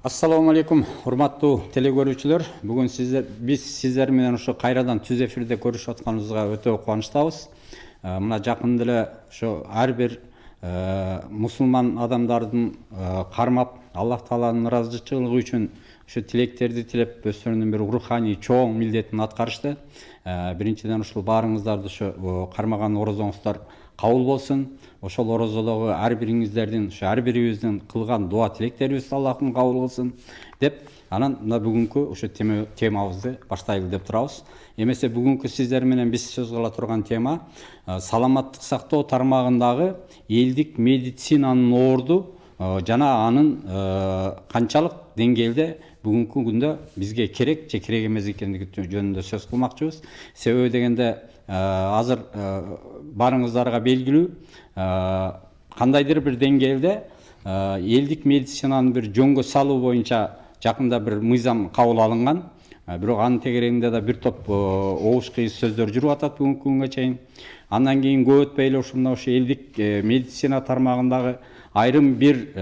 Assalamu алейкум, урматтуу телекөрүүчүлөр. Бүгүн биз сиздер менен ошо кайрадан түз эфирде көрүшүп атканыбызга өтө кубанычтабыз. Мына жакында эле ошо ар бир мусулман адамдардын кармап, Аллах Тааланын ыраазычылыгы үчүн ошо тилектерди тилеп, өздөрүнүн бир руханий чоң милдетин аткарышты. Биринчиден ушул баарыңыздарды ошо кармаган орозоңуздар кабыл болсун. Ошол орозодогу ар бириңиздердин, ар бирибиздин кылган дуа тилектерибизди Аллахым кабыл кылсын деп, анан мына бүгүнкү ошо темабызды баштайлы деп турабыз. Эмесе бүгүнкү сиздер менен биз сөз кыла турган тема саламаттык сактоо тармагындагы элдик медицинанын орду жана анын канчалык деңгээлде бүгүнкү күндө бизге керек же керек эмес экендиги жөнүндө сөз кылмакчыбыз. Себеби дегенде азыр барыңыздарга белгилүү, кандайдыр бир деңгээлде элдик медицинаны бир жөнгө салуу боюнча жакында бир мыйзам кабыл алынган. Бирок анын тегерегинде да бир топ обуш кыйыз сөздөр жүрүп атат бүгүнкү күнгө чейин. Андан кийин көп өтпөй эле ошо элдик медицина тармагындагы айрым бир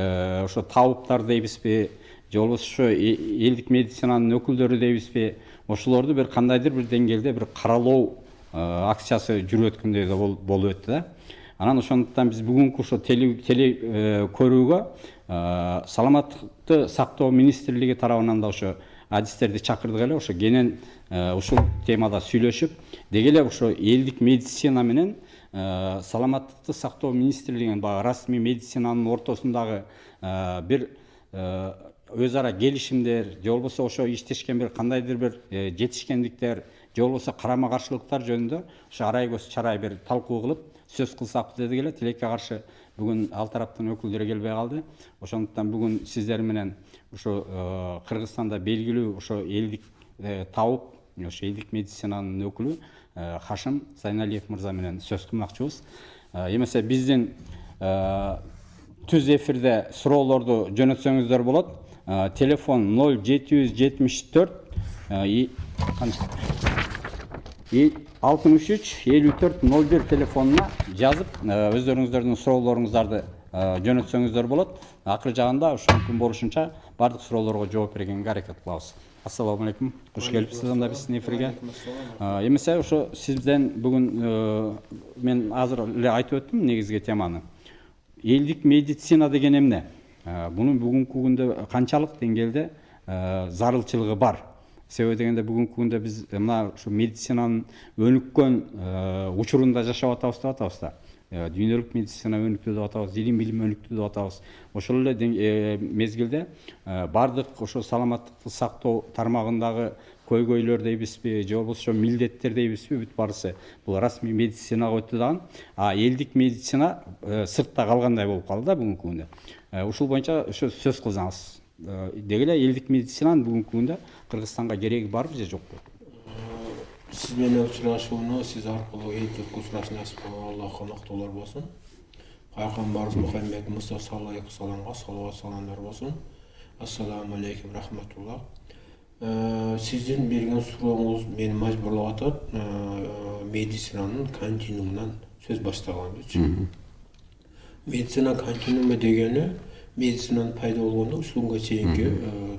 ошо табыптар дейбизби, же болбосо ошо элдик медицинанын өкүлдөрү дейбизби, ошолорду бир кандайдыр бир деңгээлде бир каралоо акциясы жүрүп өткөндөй да болуп өттү да. Анан ошондуктан биз бүгүнкү ошо теле көрүүгө саламаттыкты сактоо министрлиги тарабынан да ошо адистерди чакырдык эле, ошо кенен ушул темада сүйлөшүп, деги эле ошо элдик медицина менен саламаттыкты сактоо министрлигинин баягы расмий медицинанын ортосундагы бир өз ара келишимдер, же болбосо ошо иштешкен бир кандайдыр бир жетишкендиктер, же болбосо карама каршылыктар жөнүндө ошо арай көз чарай бир талкуу кылып сөз кылсакпыз дедик эле. Тилекке каршы бүгүн ал тараптын өкүлдөрү келбей калды. Ошондуктан бүгүн сиздер менен ошо Кыргызстанда белгилүү ошо элдик табып, ошо элдик медицинанын өкүлү Хашим Зайналиев мырза менен сөз кылмакчыбыз. Эмесе биздин түз эфирде суроолорду жөнөтсөңүздөр болот. Телефон 0774 63 54 01 телефонуна жазып, өздөрүңүздөрдүн суроолоруңуздарды жөнөтсөңүздөр болот. Акыры жагында ошол мүмкүн болушунча бардык суроолорго жооп бергенге аракет кылабыз. Ассаламу алейкум. Куш келипсиз анда биздин эфирге. Эмесе ошо сизден бүгүн мен азыр эле айтып өттүм негизги теманы. Элдик медицина деген эмне? Бунун бүгүнкү күндө канчалык деңгээлде зарылчылыгы бар? Себеби дегенде бүгүнкү күндө биз мына ушу медицинанын өнүккөн учурунда жашап атабыз деп атабыз да. Дүйнөлүк медицина өнүктү деп атабыз, илим билим өнүктү деп атабыз. Ошол эле мезгилде бардык ошо саламаттыкты сактоо тармагындагы көйгөйлөр дейбизби, же болбосо милдеттер дейбизби, бүт барысы бул расмий медицинага өттү дагы. Элдик медицина сыртта калгандай болуп калды да бүгүнкү күндө. Ушул боюнча ошо сөз кылсаңыз. Деги эле элдик медицинанын бүгүнкү күндө Кыргызстанга кереги барбы же жокпу? Siz менен учурашууну сиз аркылуу эйтип учураш насип болгон Аллахка мактоолор болсун. Пайгамбарыбыз Мухаммед Муса саллаллаху алейхи саламга салават саламдар болсун. Ассаламу алейкум рахматуллах. Сиздин берген сурооңуз мени мажбурлап атат медицинанын континуумунан сөз баштаганбыз. Медицина континууму дегени медицинанын пайда болгондо ушул күнгө чейинки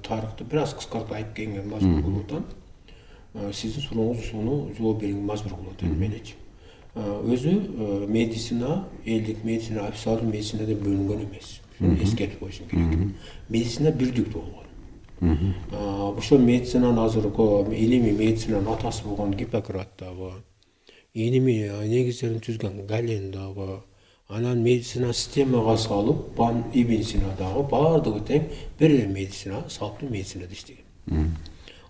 тарыхты бир аз кыскартып айтып келгенге мажбур болуп атам. Сиздин сурооңуз ушуну жооп берүүгө мажбур кылып атат меничи. Өзү медицина, элдик медицина официалдуу медицина деп бөлүнгөн эмес. Шуну эскертип коюшум керек. Медицина бирдиктүү болгон. Ошол медицинанын азыркы илимий медицинанын атасы болгон Гиппократ дагы, илимий негиздерин түзгөн Гален дагы, анан медицина системага салып, Ибн Сина дагы баардыгы тең бир эле медицина, салттуу медицинада иштеген.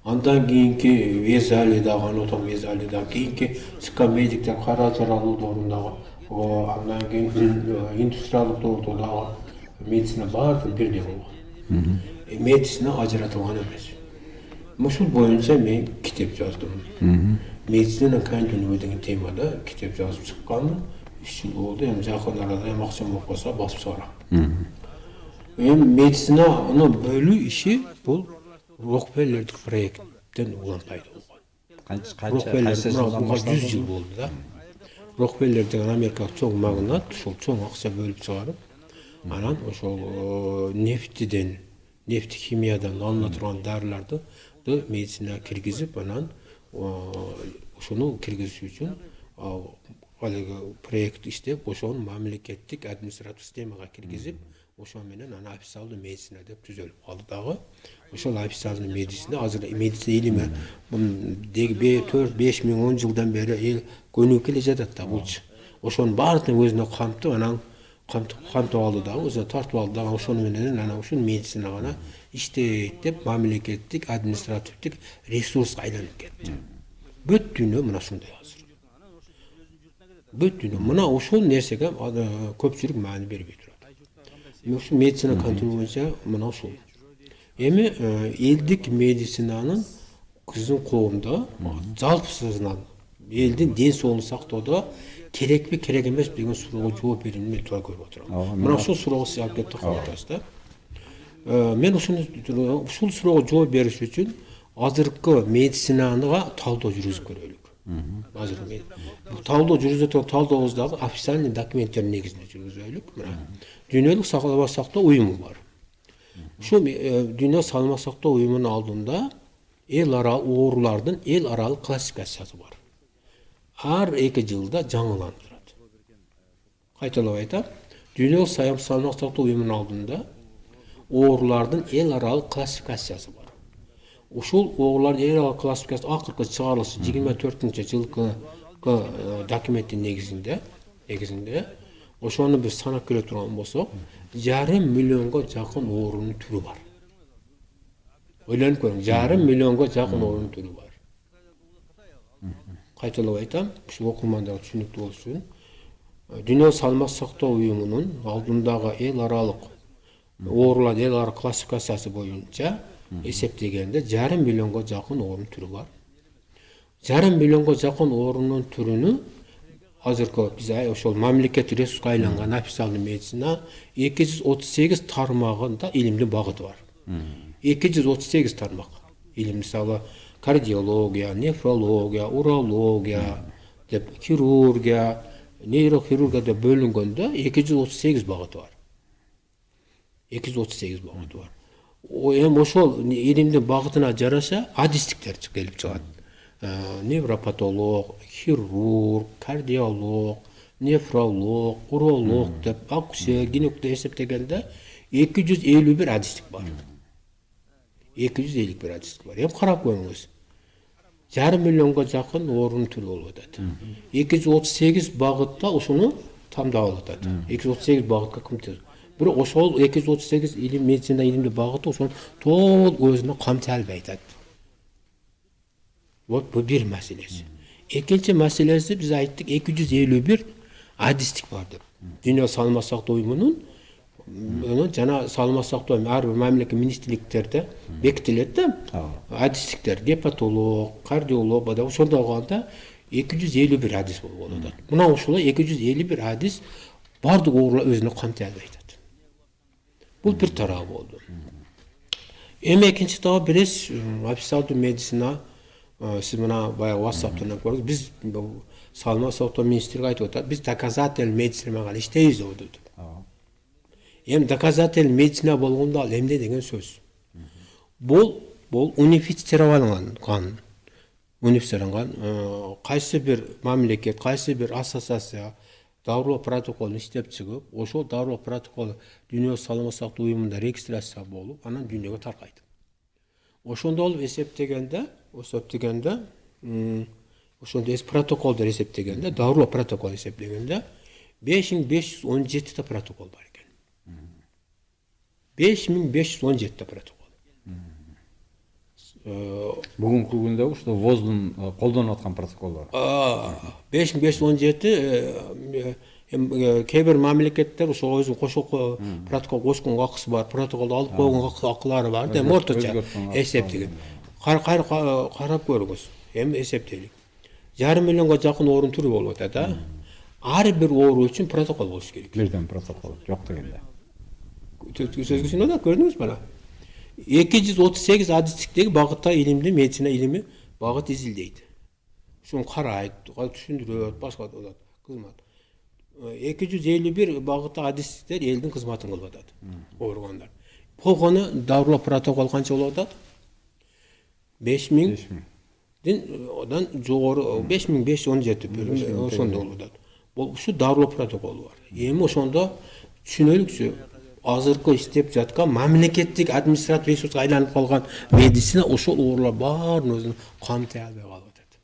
Андан кийинки Везали дагы, Анатом Везали дагы, кийинки психомедиктер кара жаралуудорун дагы, андан кийин индустриалдык доордо дагы медицина баардыгы бирдей болгон. Медицина ажыратылган эмес. Ушул боюнча мен китеп жаздым. Медицина континууму деген темада китеп жазып чыкканмын. 3 жыл болду, эми жакын арада эми акчам болуп калса басып чыгарам. Эми медицинаны бөлүү иши бул Рокфеллердик проекттен улам пайда болгон. Рокфеллер 100 жыл болду да. Рокфеллер деген америкалык чоң магнат, ошол чоң акча бөлүп чыгарып, анан ошол нефтиден nefti химиядан алына турган дарыларды медицинага киргизип, анан ошону киргизүү үчүн алыгы проект иштеп, ошону мамлекеттик административ системага киргизип, ошо менен аны официалдуу медицина деп түзөлүп калды дагы. Ошол официалдуу медицина азыр медицина илими 4-5 миң 10 жылдан бери эл көнүгүп келе жатат да булчу. Ошонун баардыгын өзүнө камтып, анан камтып алды дагы, өзүнө тартып алды дагы. Ошону менен анан ушул медицина гана иштейт деп мамлекеттик административдик ресурска айланып кетти. Бүт дүйнө мына ушундай азыр. Бүт дүйнө мына ушул нерсеге көпчүлүк маани бербей турат. Ушул медицина контролу боюнча мына ушул. Эми элдик медицинанын биздин коомдо жалпысынан элдин ден соолугун сактоодо керекпи керек эмес деген суроого жооп берүүнү мен туура көрүп отурам. Мына ушул суроого сиз алып кетип калдыңыз да. Мен ушул суроого жооп бериш үчүн азыркы медицинага талдоо жүргүзүп көрөлүк. Азыр талдоо жүргүзүп турган талдообуздагы официальный документтер негизинде жүргүзөлүк. Мына дүйнөлүк саламат сактоо уюму бар. Ушул дүйнө саламат сактоо уюмунун алдында эл аралык оорулардын эл аралык классификациясы бар. Ар 2 жылда жаңыланып турат. Кайталап айтам, дүйнөлүк саламат сактоо уюмунун алдында оорулардын эл аралык классификациясы бар. Ушул оорулардын эл аралык классификациясы акыркы чыгарылышы 24-жылкы документтин негизинде ошону биз санап келе турган болсок, 1,5 миллионго жакын оорунун түрү бар. Ойлонуп көрүңүз, 1,5 миллионго жакын оорунун түрү бар. Кайталап айтам, ушул окумандарга түшүнүктүү болуш үчүн, Дүйнөлүк саламат сактоо уюмунун алдындагы эл аралык оорулар эл аралык классификациясы боюнча эсептегенде 1,5 миллионго жакын оорунун түрү бар. 1,5 миллионго жакын оорунун түрүнү азыркы биз ошол мамлекеттик ресурска айланган официалдуу медицина 238 тармагында илимдин багыты бар. 238 тармак. Илим мисалы кардиология, нефрология, урология, деп хирургия, нейрохирургия деп бөлүнгөндө 238 багыты бар. 238 багыты бар. Эми ошол илимдин багытына жараша адистиктер келип чыгат. Невропатолог, хирург, кардиолог, нефролог, уролог деп акушер, гинеколог эсептегенде 251 адистик бар. 251 адистик бар. Эми карап көрүңүз. 1,5 миллионго жакын оорунун түрү болуп атат. 238 багытта ошону тамдап алып атат. 238 багытка ким? Бирок ошол 238 илим медицина илимди багыты ошону толук өзүнө камтай албай атат. Вот bu bir маселеси. Экинчи маселеси биз айттык 251 адистик бар деп. Дүйнө саламат сактоо уюмунун жана саламат сактоо ар бир мамлекет министрликтерде бекитилет да. Адистиктер, гепатолог, кардиолог бада ошондой болгондо 251 адис болуп атат. Мына ушул 251 адис бардык оорулар өзүнө камтай албай атат. Бул бир тарабы болду. Эми экинчи тарабы бирес официалдуу медицина сиз мына баягы WhatsApp'тан көрдүңүз. Биз саламат сактоо министрлиги айтып атат. Биз доказательный медицина менен иштейбиз деп. Эми доказательный медицина болгондо ал эмне деген сөз? Бул унифицировалган кан. Унифицировалган кайсы бир мамлекет, кайсы бир ассоциация дарылоо протоколун иштеп чыгып, ошол дарылоо протокол дүйнөлүк саламат сактоо уюмунда регистрация болуп, анан дүйнөгө таркайт. Ошондо болуп эсептегенде, ошондо протоколдор эсептегенде, дарылоо протокол эсептегенде 5517 та протокол бар экен. 5517 та протокол. Бүгүнкү күндө ушул ВОЗдун колдонуп аткан протоколдор. 5517 кээ бир мамлекеттер ошо өзүнүн кошулку протокол кошкон акысы бар, протоколду алып койгон акылары бар. Эми орточо эсептеген. Карап көрүңүз. Эми эсептелик. 1,5 миллионго жакын оорун түрү болуп атат да. Ар бир оору үчүн протокол болуш керек. Бирден протокол жок дегенде. Сөзгө сүнөдө көрдүңүз бана. 238 адистиктеги багытта илимди медицина илими багыт изилдейт. Ушуну карайт, түшүндүрөт, башка кызмат. 251 багытта адистиктер элдин кызматын кылып атат. Ооругандар. Болгону дарылоо протокол канча болуп атат? 5000 одан жогору 5517 ошондо болуп атат. Ушул дарылоо протоколу бар. Эми ошондо түшүнөлүкчү, азыркы иштеп жаткан мамлекеттик административ ресурска айланып калган медицина ошол оорулар баарын өзүн камтай албай калып атат.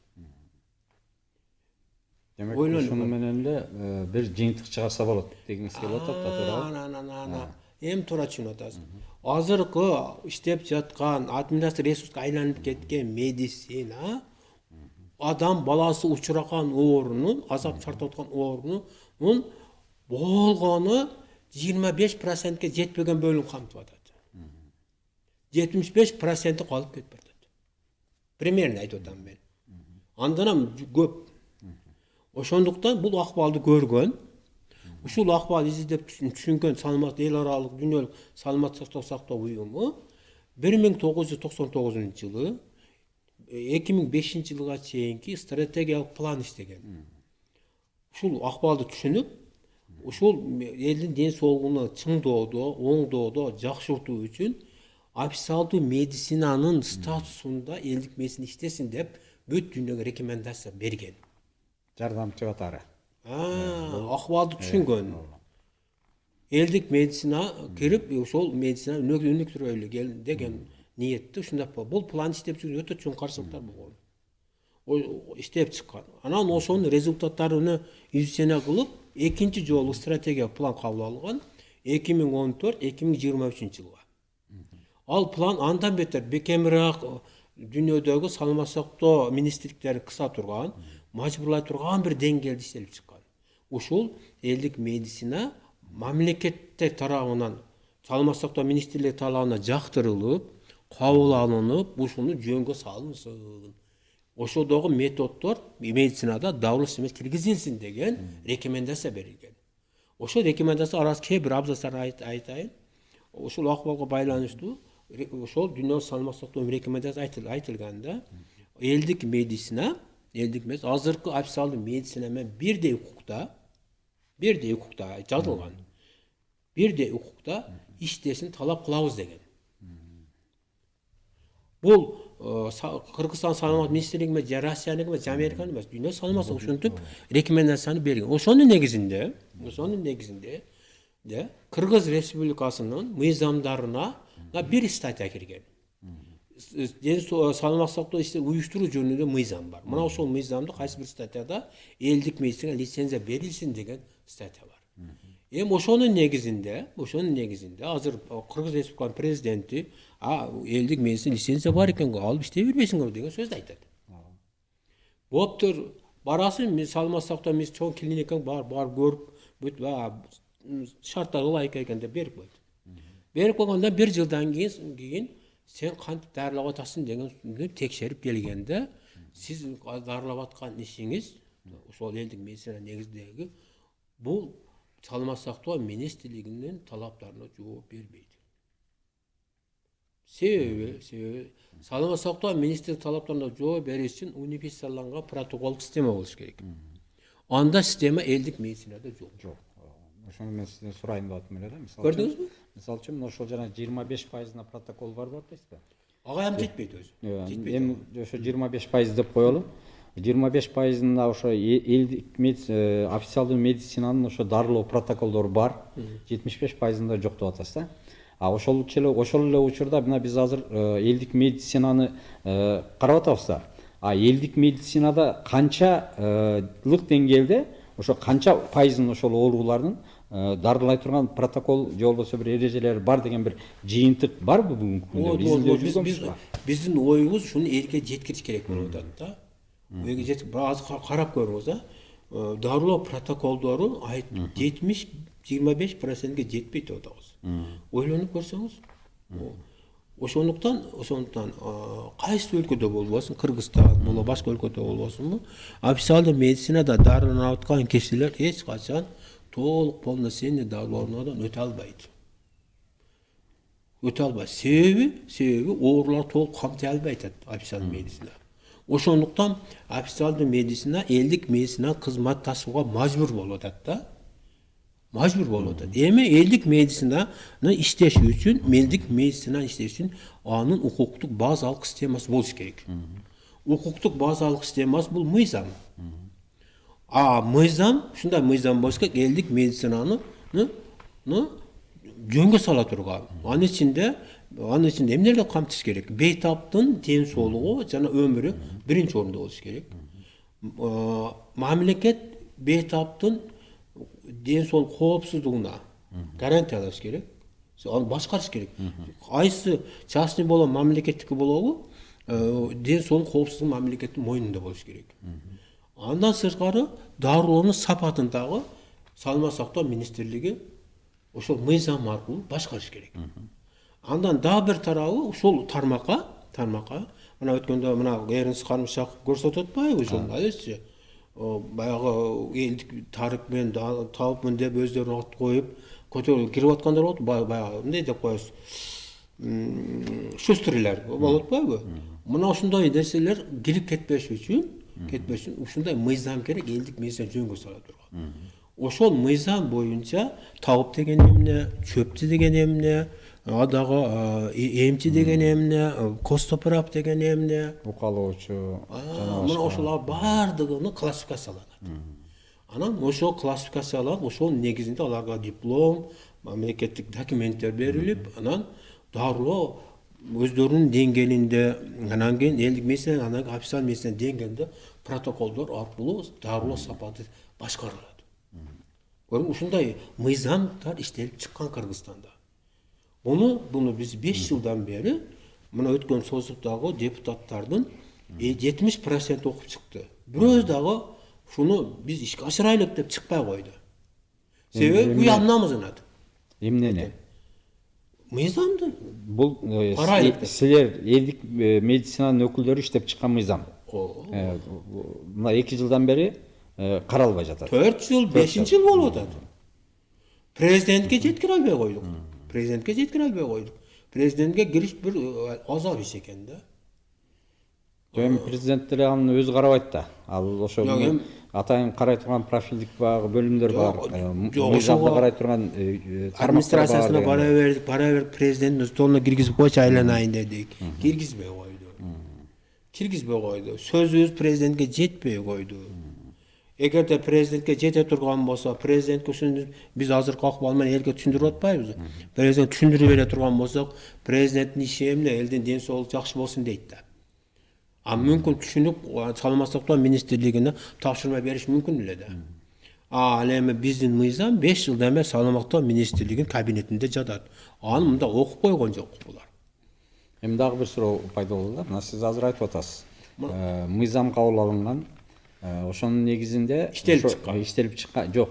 Демек ушуну менен эле бир жыйынтык чыгарса болот дегиңиз келип атат да, туура? Эми туура түшүнүп атасыз. Азыркы иштеп жаткан административ ресурска айланып кеткен медицина адам баласы учураган оорунун, азап тартып аткан оорунун болгону 25%ке жетпеген бөлүм камтып атат. 75% калып кетип атат. Примерно айтып атам мен. Андан көп. Ошондуктан бул акыбалды көргөн, ушул акыбалды издеп түшүнгөн саламаттык эл аралык дүйнөлүк саламаттык сактоо уюму 1999 жылы 2005 жылга чейинки стратегиялык план иштеген. Ушул акыбалды түшүнүп, ушул элдин ден соолугуну чыңдоодо, оңдоодо жакшыртуу үчүн официалдуу медицинанын статусунда элдик медицина иштесин деп бүт дүйнөгө рекомендация берген. Жардамчы катары. Акыбалды түшүнгөн. Элдик медицина кирип, ошол медицина өнүктүрөлү деген ниетте ушундай бул план иштеп жүргөн өтө чоң каршылыктар болгон. Иштеп чыккан. Анан ошонун результаттарын изучение кылып, экинчи жолу стратегиялык план кабыл алган 2014-2023 жылга. Ал план андан бетер бекемирээк дүйнөдөгү саламаттык сактоо министрликтери кыса турган, мажбурлай турган бир деңгээлде иштелип чыккан. Ушул элдик медицина мамлекеттер тарабынан, саламаттык сактоо министрлиги тарабынан жактырылып, кабыл алынып, ушуну жөнгө салынсын. Ошодогу методдор медицинада давлыш эмес киргизилсин деген рекомендация берилген. Ошол рекомендация арасында кээ бир абзацтарды айтайын. Ушул акыбалга байланыштуу ошол дүйнөлүк саламаттык сактоо рекомендация айтылганда, элдик медицина азыркы официалдуу медицина менен бирдей укукта жазылган. Бирдей укукта иштешин талап кылабыз деген. Бул Кыргызстан саламаттык министрлиги менен же Россиянын эмес, же Американын эмес, дүйнө саламаттык ушинтип рекомендацияны берген. Ошонун негизинде Кыргыз Республикасынын мыйзамдарына бир статья кирген. Саламаттык сактоо ишин уюштуруу жөнүндө мыйзам бар. Мына ошол мыйзамда кайсы бир статьяда элдик медицинага лицензия берилсин деген статья бар. Эми ошонун негизинде азыр Кыргыз Республикасынын президенти элдик медицина лицензия бар экен, алып иштей бербейсиңби деген сөздү айтат. Боптур, барасың, саламаттык сактоо чоң клиникаң бар көрүп, бүт шарттар ылайык экен деп берип койду. Берип койгондон бир жылдан кийин сен кантип дарылап атасың деген текшерип келгенде, сиз дарылап аткан ишиңиз ошол элдик медицина негизиндеги бул саламаттык сактоо министрлигинин талаптарына жооп бербейт. Себеби саламаттык сактоо министрлиги талаптарына жооп бериш үчүн унификацияланган протоколдук система болуш керек. Анда система элдик медицинада жок. Ошону мен сизден сурайын деп аттым эле да, мисалы. Көрдүңүзбү? Мисалы үчүн ошол жана 25% протокол бар дейсизби? Ага эми жетпейт өзү. Эми ошо 25% деп коелу. 25%-ында ошо элдик официалдуу медицинанын ошо дарылоо протоколдору бар. 75%-ында жок деп атасыз да. Ошол эле учурда мына биз азыр элдик медицинаны карап атабыз да. Элдик медицинада канчалык деңгээлде ошо канча пайызын ошол оорулардын дарылай турган протокол же болбосо бир эрежелери бар деген бир жыйынтык барбы бүгүнкү күндө? Биздин оюбуз ушуну элге жеткириш керек болуп атат да. Элге жетип азыр карап көрүңүз, дарылоо протоколдору 70-25%ге жетпейт деп атабыз. Ойлонуп көрсөңүз. Ошондуктан кайсы өлкөдө болбосун, Кыргызстан болобу, башка өлкөдө болбосунбу, официалдуу медицинада дарыланып аткан кишилер эч качан толук полноценный дарылоодан өтө албайт. Себеби оорулар толук камтай албай атат официалдуу медицина. Ошондуктан официалдуу медицина элдик медицина кызматташууга мажбур болуп атат да. Majbur болуп атат. Эми элдик медицинаны иштеш үчүн, элдик медицинаны иштеш үчүн анын укуктук базалык системасы болуш керек. Укуктук базалык системасы бул мыйзам. Мыйзам, ушундай мыйзам болуш керек, элдик медицинаны жөнгө сала турган. Анын ичинде эмнелерди камтыш керек? Бейтаптын ден соолугу жана өмүрү биринчи орунда болуш керек. Мамлекет бейтаптын ден соолук коопсуздугуна гарантиялаш керек. Аны башкарыш керек. Айсы частный болобу, мамлекеттики болобу, ден соолук коопсуздугу мамлекеттин мойнунда болуш керек. Андан сырткары дарылоонун сапатын дагы Саламат сактоо министрлиги ошол мыйзам аркылуу башкарыш керек. Андан дагы бир тарабы ушул тармакка мына өткөндө мына Эрнис Карымшаков көрсөтүп атпайбы ошону, алечи? Баягы элдик тарык менен табыпмын деп өздөрүнө ат коюп көтөрүп кирип аткандар болот. Баягы эмне деп коесуз? Шустрилер болуп атпайбы? Мына ушундай нерселер кирип кетпеш үчүн ушундай мыйзам керек, элдик медицина жөнгө сала турган. Ошол мыйзам боюнча табып деген эмне, чөптү деген эмне, дагы эмчи деген эмне, костоправ деген эмне, укалоочу, мына ошолар баардыгын классификацияланат. Анан ошол классификацияланып, ошол негизинде аларга диплом, мамлекеттик документтер берилип, анан дарылоо өздөрүнүн деңгээлинде, анан кийин элдик медицина, анан официалдык медицина деңгээлинде протоколдор аркылуу дарылоо сапаты башкарылат. Көрүң, ушундай мыйзамдар иштелип чыккан Кыргызстанда. Буну биз 5 жылдан бери мына өткөн созуктагы депутаттардын 70% окуп чыкты. Бирөө дагы шуну биз ишке ашырайлык деп чыкпай койду. Себеби уялнамызынат. Эмнени? Мыйзамды. Бул силер элдик медицинанын өкүлдөрү иштеп чыккан мыйзам. Мына 2 жылдан бери каралбай жатат. 4 жыл, 5 жыл болуп атат. Президентке жеткире албай койдук. Президентке кириш бир азап иш экен да. Президент деле аны өзү карабайт да. Ал ошо атайын карай турган профилдик багы бөлүмдөр бар. Мыйзамды карай турган администрациясына бара берип президенттин столуна киргизип койчу, айланайын дедик. Киргизбей койду. Сөзүбүз президентке жетпей койду. Эгерде президентке жете турган болсо, президентке ушуну биз азыркы акыбал менен элге түшүндүрүп атпайбызбы? Президент түшүндүрүп бере турган болсок, президенттин иши эмне, элдин ден соолугу жакшы болсун дейт да. Мүмкүн түшүнүп Саламат сактоо министрлигине тапшырма бериш мүмкүн эле да. Ал эми биздин мыйзам 5 жылдан бери Саламат сактоо министрлигинин кабинетинде жатат. Аны мында окуп койгон жок булар. Эми дагы бир суроо пайда болду да. Мына сиз азыр айтып атасыз. Мыйзам кабыл алынган, ошонун негизинде иштелип чыккан жок.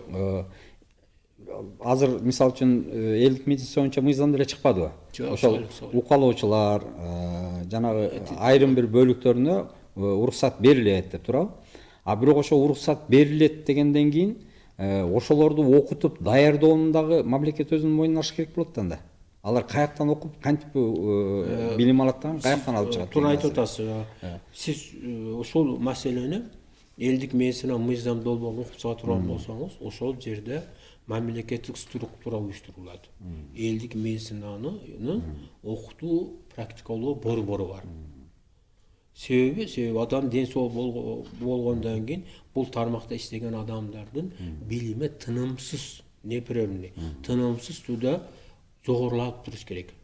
Азыр мисалы үчүн элдик медицина боюнча мыйзам деле чыкпадыбы? Ошол укалоочулар, жанагы айрым бир бөлүктөрүнө уруксат берилет деп турабы? Бирок ошо уруксат берилет дегенден кийин ошолорду окутуп даярдоону дагы мамлекет өзүнүн мойнуна алыш керек болот да. Алар каяктан окуп, кантип билим алат да, каяктан алып чыгат? Туура айтып атасыз. Сиз ошол маселени элдик медицина мыйзам долбоорун окуп чыга турган болсоңуз, ошол жерде мамлекеттик структура уюштурулат. Элдик медицинаны окутуу, практикалоо борбору бар. Себеби адам ден соолугу болгондон кийин бул тармакта иштеген адамдардын билими тынымсыз, непрерывный, тынымсыз түрдө жогорулап туруш керек.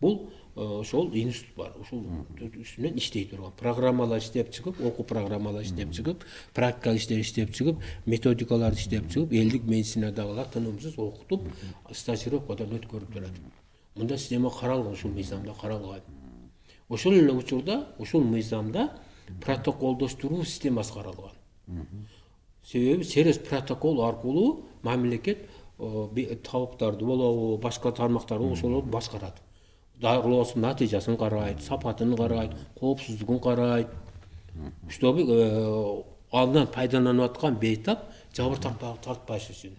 Бул ошол институт бар. Ошол үстүнөн иштей турган. Программалар иштеп чыгып, окуу программалар иштеп чыгып, практикалык иштер иштеп чыгып, методикаларды иштеп чыгып, элдик медицинадагылар тынымсыз окутуп, стажировкадан өткөрүп турат. Мында система каралган, ушул мыйзамда каралган. Ошол эле учурда, ушул мыйзамда протоколдоштуруу системасы каралган. Себеби через протокол аркылуу мамлекет табыптарды болобу, башка тармактарды ошолорду башкарат. Дарылоосунун натыйжасын карайт, сапатын карайт, коопсуздугун карайт. Чтобы андан пайдаланып аткан бейтап жабыр тартпаш үчүн.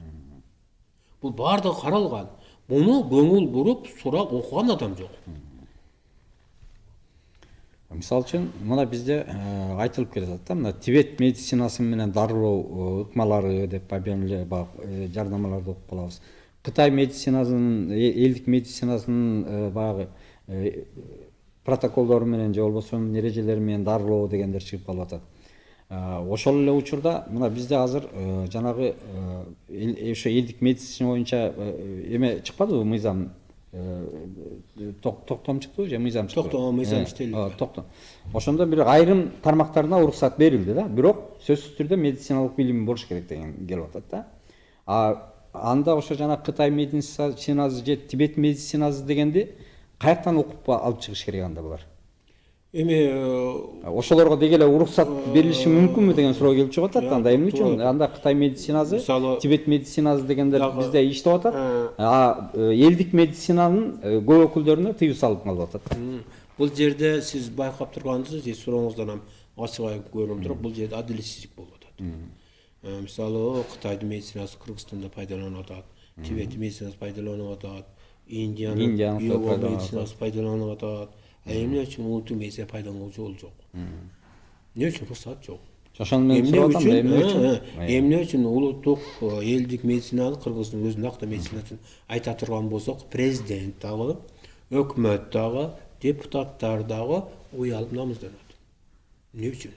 Бул баардыгы каралган. Буну көңүл буруп сурап окуган адам жок. Мисалы үчүн мына бизде айтылып келатат да, мына Тибет медицинасы менен дарылоо ыкмалары деп баягы баягы жардамаларды окуп калабыз. Кытай медицинасынын, элдик медицинасынын баягы протоколдору менен же болбосо эрежелери менен дарылоо дегендер чыгып калып атат. Ошол эле учурда мына бизде азыр жанагы ошо элдик медицина боюнча эме чыкпадыбы, мыйзам токтом чыктыбы же мыйзам чыкты? Мыйзам чыктı. Токтом. Ошондо бир айрым тармактарына уруксат берилди да. Бирок сөзсүз түрдө медициналык билими болуш керек деген келип атат да. Анда ошо жана Кытай медицинасы же Тибет медицинасы дегенди каяктан окуп алып чыгыш керек анда булар? Ошолорго деги эле уруксат берилиши мүмкүнбү деген суроо келип чыгып атат. Анда эмне үчүн анда Кытай медицинасы, Тибет медицинасы дегендер бизде иштеп атат, элдик медицинанын көп өкүлдөрүнө тыюу салып калып атат. Бул жерде сиз байкап тургандысыз, же сурооңуздан ачык көрүнүп туруп, бул жерде адилетсиздик болуп атат. Мисалы, Кытайдын медицинасы Кыргызстанда пайдаланылып атат, Тибеттин медицинасы пайдаланылып атат, Индиянын медицинасы пайдаланылып атат. Эмне үчүн улуттук медицина пайдаланууга жол жок? Эмне үчүн рұқсат жок? Ошону мен сурап атам да, эмне үчүн? Эмне үчүн улуттук элдик медицинаны Кыргыздын өзүнүн акта медицинасын айта турган болсок, президент дагы, өкмөт дагы, депутаттар дагы уялып намызданат. Эмне үчүн?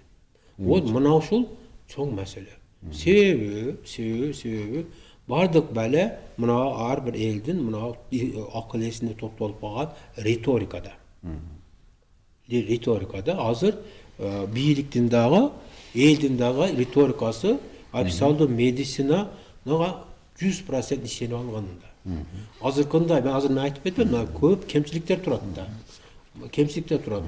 Вот мына ушул чоң маселе. Себеби бардык бәле мына ар бир элдин мына акыл эсинде топтолуп калган риторикада. Риторикада азыр бийликтин дагы, элдин дагы риторикасы мисалдуу медицинага 100% ишенип алганында. Азыркында мен азыр айтып кетпедимби, көп кемчиликтер турат да. Кемчиликтер турат.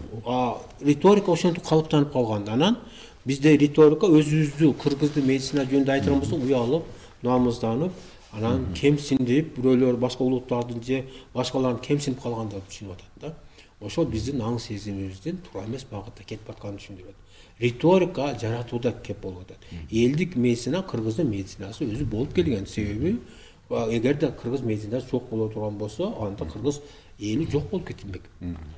Риторика ошентип калыптанып калганда, анан бизде риторика өзүбүздү кыргыздын медицина жөнүндө айтырган болсок, уялып, намызданып, анан кемсиндип, бирөөлөр башка улуттардын же башкалардын кемсинип калгандыгын түшүнүп атат да. Ошол биздин аң сезимибиздин туура эмес багытта кетип атканын түшүндүрөт. Риторика жаратууда кеп болуп атат. Элдик медицина Кыргыздын медицинасы өзү болуп келген. Себеби эгерде Кыргыз медицинасы жок боло турган болсо, анда Кыргыз эли жок болуп кетмек.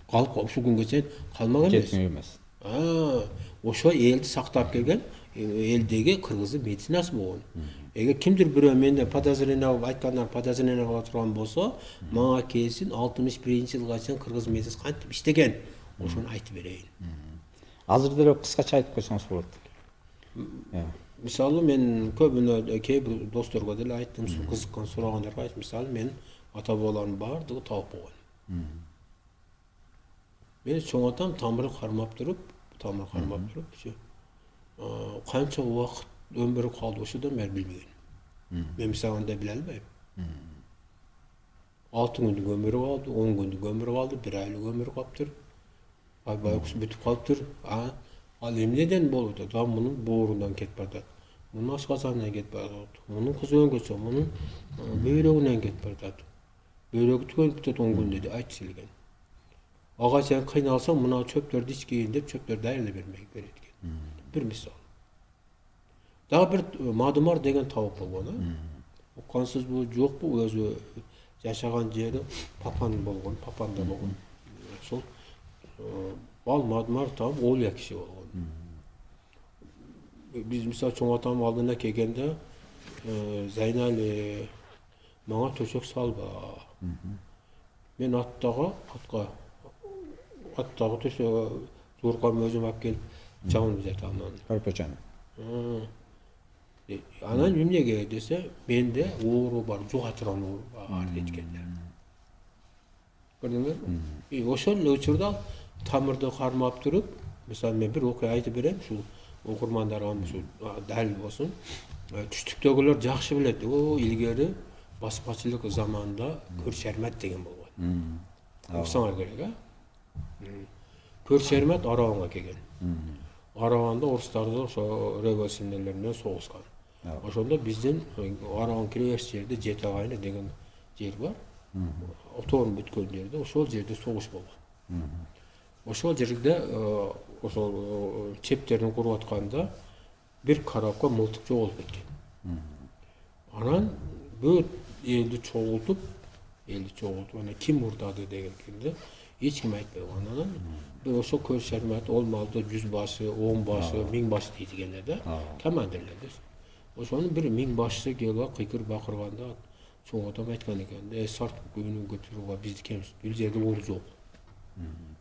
Калып ушул күнгө чейин калмаган эмес. Ошо элди сактап келген элдеги Кыргыздын медицинасы болгон. Эгер кимдир бирөө менде подозрение алып айткандан подозрение кыла турган болсо, мага келсин 61-жылга чейин Кыргыз медицинасы кантип иштеген, ошону айтып берейин. Азыр деле кыскача айтып койсоңуз болот. Мисалы мен көбүнө кээ бир досторго деле айттым, кызыккан сурагандарга айттым. Мисалы мен ата бабаларымдын баардыгы табып койгон. Мен чоң атам тамырын кармап туруп, канча убакыт өмүрү калды ошодон бери билбеген. Мен мисалы андай биле албайм. 6 күндүк өмүрү калды, 10 күндүк өмүрү калды, 1 айлык өмүрү калыптыр. Байкуш бүтүп калыптыр. Ал эмнеден болуп атат? Мунун боорунан кетип атат. Мунун ашказанынан кетип атат. Мунун кызөңгөсү, мунун бөйрөгүнөн кетип атат. Бөйрөгү түгөнүп кетет 10 күндө деп айтчу элген. Ага сен кыйналсаң, мына чөптөрдү ичкейин деп чөптөр даярдап берет экен. Бир мисал. Дагы бир Мадымар деген табып болгон. Уккансызбы, жокпу, өзү жашаган жери Папан болгон, Папанда болгон. Ошол ал Мадымар табып олия киши болгон. Биз мисалы чоң атам алдына келгенде Зайнали мага төшөк салба. Мен аттагы төшөк жууркам өзүм алып келип жамылып жатам. Көрпөчөнү. Анан эмнеге десе, менде оору бар, жуга турган оору бар эткенде. Көрдүңөрбү? Ошол эле учурда тамырды кармап туруп, мисалы мен бир окуя айтып берем, ушул окурмандарга далил болсун. Түштүктөгүлөр жакшы билет. Илгери басмачылык заманында Көршермет деген болгон. Окусаңар керек, Көршермет Арабанга келген. Арабанда орустарды ошо революционерлер менен согушкан. Ошондо биздин Арабан киребеш жерде Жети Агайны деген жер бар. Отоон бүткөн жерде, ошол жерде согуш болгон. Ошол жерде ошол чептерин куруп атканда бир карапка мылтык жоголуп кеткен. Анан бүт элди чогултуп, ана ким урдады дегенде, эч ким айтпай анан бир ошо көрүш шармат ол малды 100 башы 10 башы 1000 башы дейт экенлер да командирлер ошонун бир 1000 башчысы келип кыйкыр бакырганда чоң атам айткан экен сарт күнүн көтөрүүгө бизди кемсит бул жерде ул жок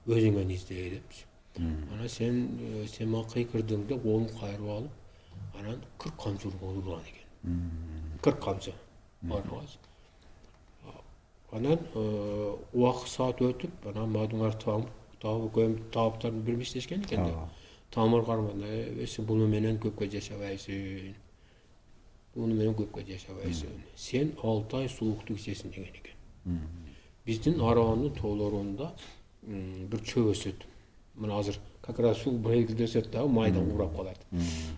өзүңөн изде депчи анан сен мага кыйкырдың деп колун кайрып алып анан 40 камчы урган экен 40 камчы анан убакыт саат өтүп анан мадыңар таптарын бирмиштешкен экен да тамыр карманда сен буну менен көпкө жашабайсың сен 6 ай сууктук ичесиң деген экен биздин арабанын тоолорунда бир чөп өсөт мына азыр как раз суу мезгилде өсөт да майдан урап калат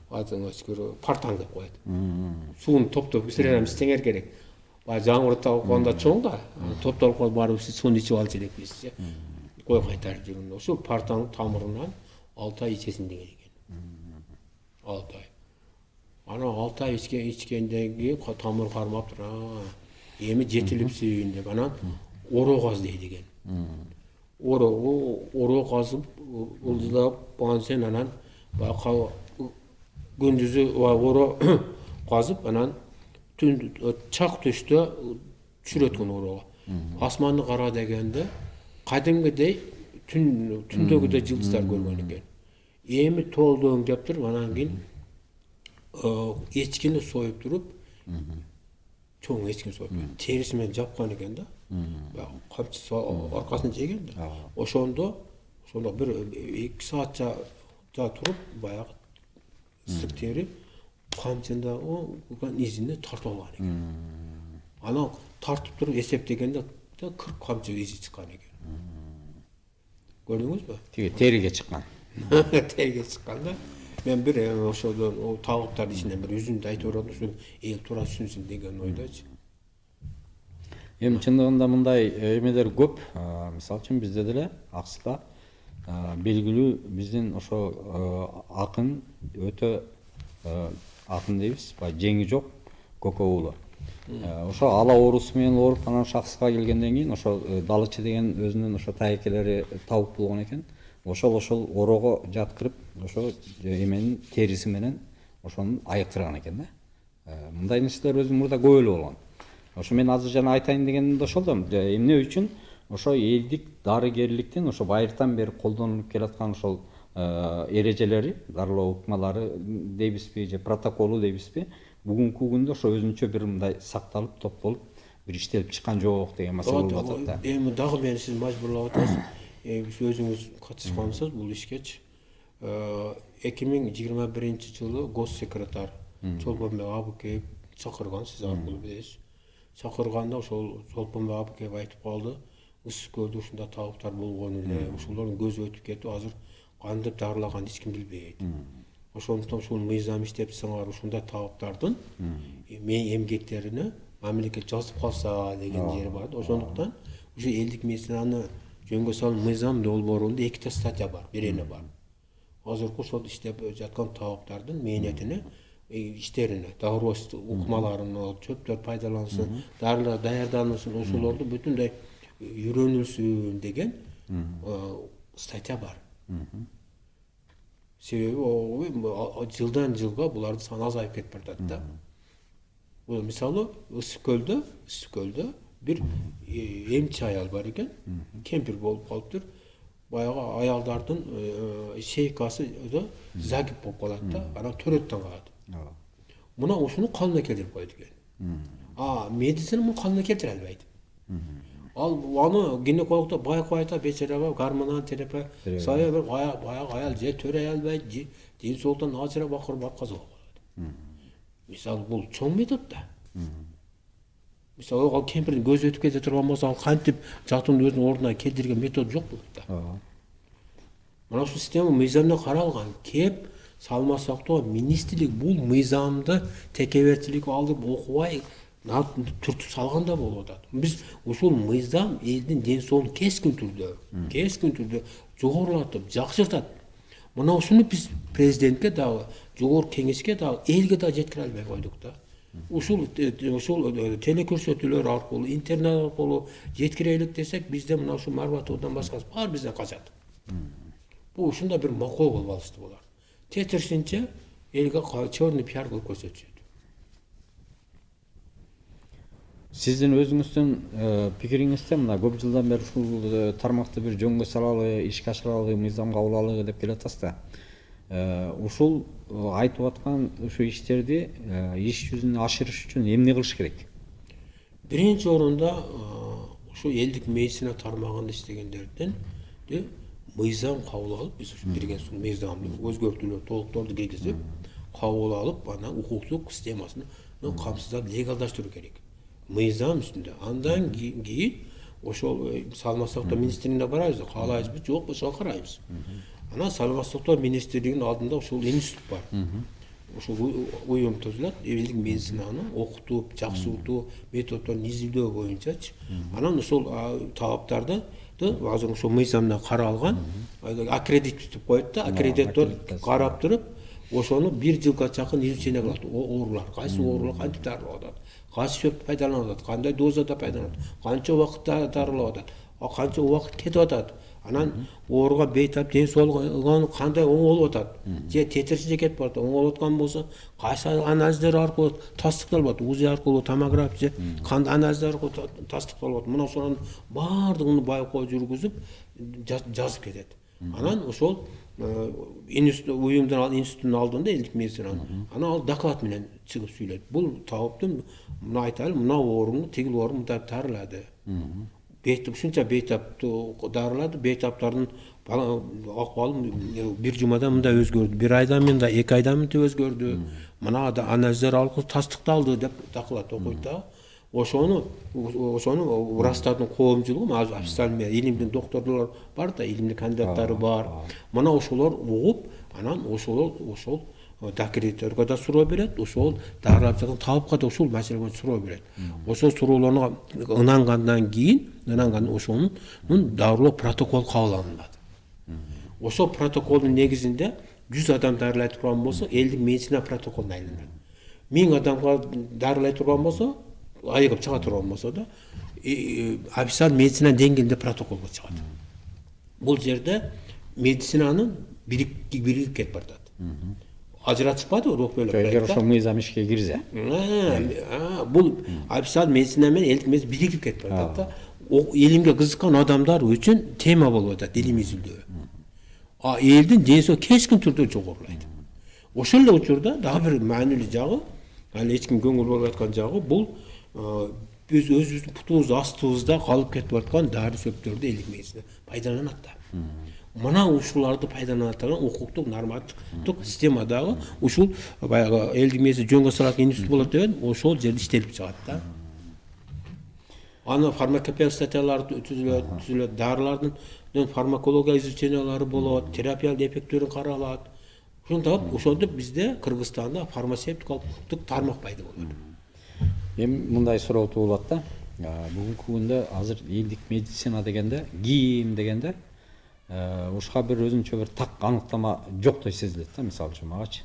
азыр партаң деп коет сууну топтоп сиз теңер керек баягы жаңыр тагында чоң да топтолуп калып барып сиз сууну ичип алчу элекпиз кой кайтарып жүргөндө ошол партанын тамырынан 6 ай ичесиң деген экен 6 ай анан 6 ай ичкенден кийин тамыр кармап эми жетилипсиң деп анан оро каз дейт экен оро казып ылдап сен анан баягы күндүзү оро казып анан түн чак түштө түшүрөт экен орого асманды кара дегенде кадимгидей түндөгүдөй жылдыздар көргөн экен эми толдуң деп туруп анан кийин эчкини союп туруп чоң эчкини союп териси менен жапкан экен да камчысы аркасын жеген да ошондо бир 2 саатча туруп баягы ысык тери камчынын изине тартып алган экен анан тартып туруп эсептегенде 40 камчы изи чыккан экен көрдүңүзбү тиги териге чыккан териге чыккан да мен бир ошодон табыттардын ичинен бир үзүндү айтып барам ошо эл туура түшүнсүн деген ойдочу эми чындыгында мындай эмелер көп мисалы үчүн бизде деле Аксыда белгилүү биздин ошо акын өтө акын дейбиз баягы жеңи жок көкө уулу ошо ала оорусу менен ооруп анан Шахсыга келгенден кийин ошо Далычы деген өзүнүн ошо тайекелери табык болгон экен ошол орого жаткырып ошо эменин териси менен ошону айыктырган экен да мындай нерселер өзү мурда көп эле болгон ошо мен азыр жана айтайын дегеним да ошол да эмне үчүн ошо элдик дарыгерликтин ошо байыртан бери колдонулуп келаткан ошол эрежелери дарылоо ыкмалары дейбизби же протоколу дейбизби бүгүнкү күндө ошо өзүнчө бир мындай сакталып топтолуп бир иштелип чыккан жок деген маселе болуп атат да эми дагы мени сиз мажбурлап атасыз өзүңүз катышкансыз бул ишкечи 2021 жылы госсекретарь Чолпонбек Абыкеев чакырган сиз аркылуу билесиз чакырганда ошол Чолпонбек Абыкеев айтып калды Ысык көлдө ушундай табыктар болгон эле ошолордун көзү өтүп кетип азыр кантип дарылаганын эч ким билбейт ошондуктан ушул мыйзам иштеп сыңар ушундай табыктардын эмгектерине мамлекет жазып калса деген жери бар да ошондуктан ушу элдик медицинаны жөнгө салуу мыйзам долбоорунда 2 статья бар бирене бар азыркы ошол иштеп жаткан табыктардын мээнетине иштерине дарылоо ыкмаларына чөптөр пайдалансын дарылар даярдансын ошолорду бүтүндөй үйрөнүлсүн деген статья бар себеби жылдан жылга булардын саны азайып кетип баратат да бул мисалы ысык көлдө бир эмчи аял бар экен кемпир болуп калыптыр баягы аялдардын шейкасы загиб болуп калат да анан төрөттөн калат мына ушуну калына келтирип коет экен медицина муну калына келтире албайт ал аны гинекологдор байкап айтат бечара гормонал терапия баягы аял же төрөй албайт же ден соолуктан ажырап акыры каза болуп калат мисалы бул чоң метод да мисалы ал кемпирдин көзү өтүп кете турган болсо ал кантип жатууну өзүнүн ордуна келтирген метод жок болот да мына ушул система мыйзамда каралган кеп салма сактоо министрлик бул мыйзамды текеберчилик алып окубай түртүп салганда болуп атат биз ушул мыйзам элдин ден соолугун кескин түрдө жогорулатып жакшыртат мына ушуну биз президентке дагы жогорку кеңешке дагы элге дагы жеткире албай койдук да ушул телекөрсөтүүлөр аркылуу, интернет аркылуу жеткирелик десек, бизде мына ушу Марбатовдон башкасы баары бизден качат. Бул ушундай бир макоо болуп алышты булар. Тетирсинче элге черный пиар көрсөтүшөт. Сиздин өзүңүздүн пикириңизде мына көп жылдан бери ушул тармакты бир жөнгө салалы, ишке ашыралы, мыйзамга алалы деп келатасыз да. Ушул айтып аткан ушу иштерди иш жүзүнө ашырыш үчүн эмне кылыш керек? Биринчи орунда ушу элдик медицина тармагында иштегендерден мыйзам кабыл алып, биз ушу берген мыйзамды өзгөртүүлөр, толуктоорду киргизип, кабыл алып, анан укуктук системасын камсыздап легалдаштыруу керек. Мыйзам үстүндө. Андан кийин ошол саламат сактоо министрлигине барабыз, каалайбызбы, жокпу, ошого карайбыз. Анан саламат сактоо министрлигинин алдында ушул институт бар. Ушул уюм түзүлөт, элдик медицинаны окутуп, жакшыртуу, методдорун изилдөө боюнчачы. Анан ошол талаптарды азыр ошол мыйзамдан каралган аккредиттеп коет да, аккредитор карап туруп, ошону 1 жылга чакын изучение кылат. Оорулар, кайсы оорулар кантип дарыланып атат, кайсы шөп пайдаланып атат, кандай дозада пайдаланат, канча убакытта дарылап атат, канча убакыт кетип атат. Анан ооруга бейтап ден соолугу кандай оңолуп атат, же тетирсиз кетип атат, оңолуп аткан болсо кайсы анализдер аркылуу тастыкталып атат, УЗИ аркылуу, томограф же кан анализдер аркылуу тастыкталып атат. Мына ошонун баардыгын байкоо жүргүзүп жазып кетет. Анан ошол уюмдун институттун алдында элдик медицинанын анан ал доклад менен чыгып сүйлөйт. Бул табыптын мына айтайлы, мына оорууну тигил оору мындай дарылады. Ушунча бейтаптуу дарылады, бейтаптардын акыбалы 1 жумада мындай өзгөрдү, 1 айда мындай, 2 айда мынтип өзгөрдү. Мына анализдер аркылуу тастыкталды деп доклад окуйт да. Ошону врачтардын коомчулугу, официальный илимдин докторлор бар да, илимдик кандидаттары бар. Мына ошолор угуп, анан ошол аккредиторго да суроо берет, ошол дарылап жаткан талапка да ушул маселе боюнча суроо берет. Ошол суроолорго ынангандан кийин, ошонун дарылоо протокол кабыл алынат. Ошол протоколдун негизинде 100 адам дарылай турган болсо, элдик медицина протоколуна айланат. 1000 адамга дарылай турган болсо, айыгып чыга турган болсо да, официаль медицина деңгээлинде протоколго чыгат. Бул жерде медицинанын бирикип кетип баратат. Ажыратышпады рух бөлөп. Эгер ошол мыйзам ишке кирсе. Бул официаль медицина менен элдик медицина бирикип кетип баратат да. Илимге кызыккан адамдар үчүн тема болуп атат илим изилдөө. Элдин ден кескин түрдө жогорулайт. Ошол эле учурда дагы бир маанилүү жагы, ал эч ким көңүл болбой аткан жагы, бул биз өзүбүздүн путубуз астыбызда калып кетип аткан дары сөптөрдү элдик медицина пайдаланат да. Мына ушуларды пайдаланат укуктук нормативдик системадагы ушул баягы элдик медицина жөнгө салат институт болот деген ошол жерде иштелип чыгат да. Аны фармакопея статьялары түзүлөт, дарылардын фармакология изучениялары болот, терапиялык эффекттери каралат. Ошондо бизде Кыргызстанда фармацевтикалык тармак пайда болот. Эми мындай суроо туулат да. Бүгүнкү күндө азыр элдик медицина дегенде, кийим дегенде ушуга бир өзүнчө бир так аныктама жоктой сезилет да, мисалы үчүн магачы.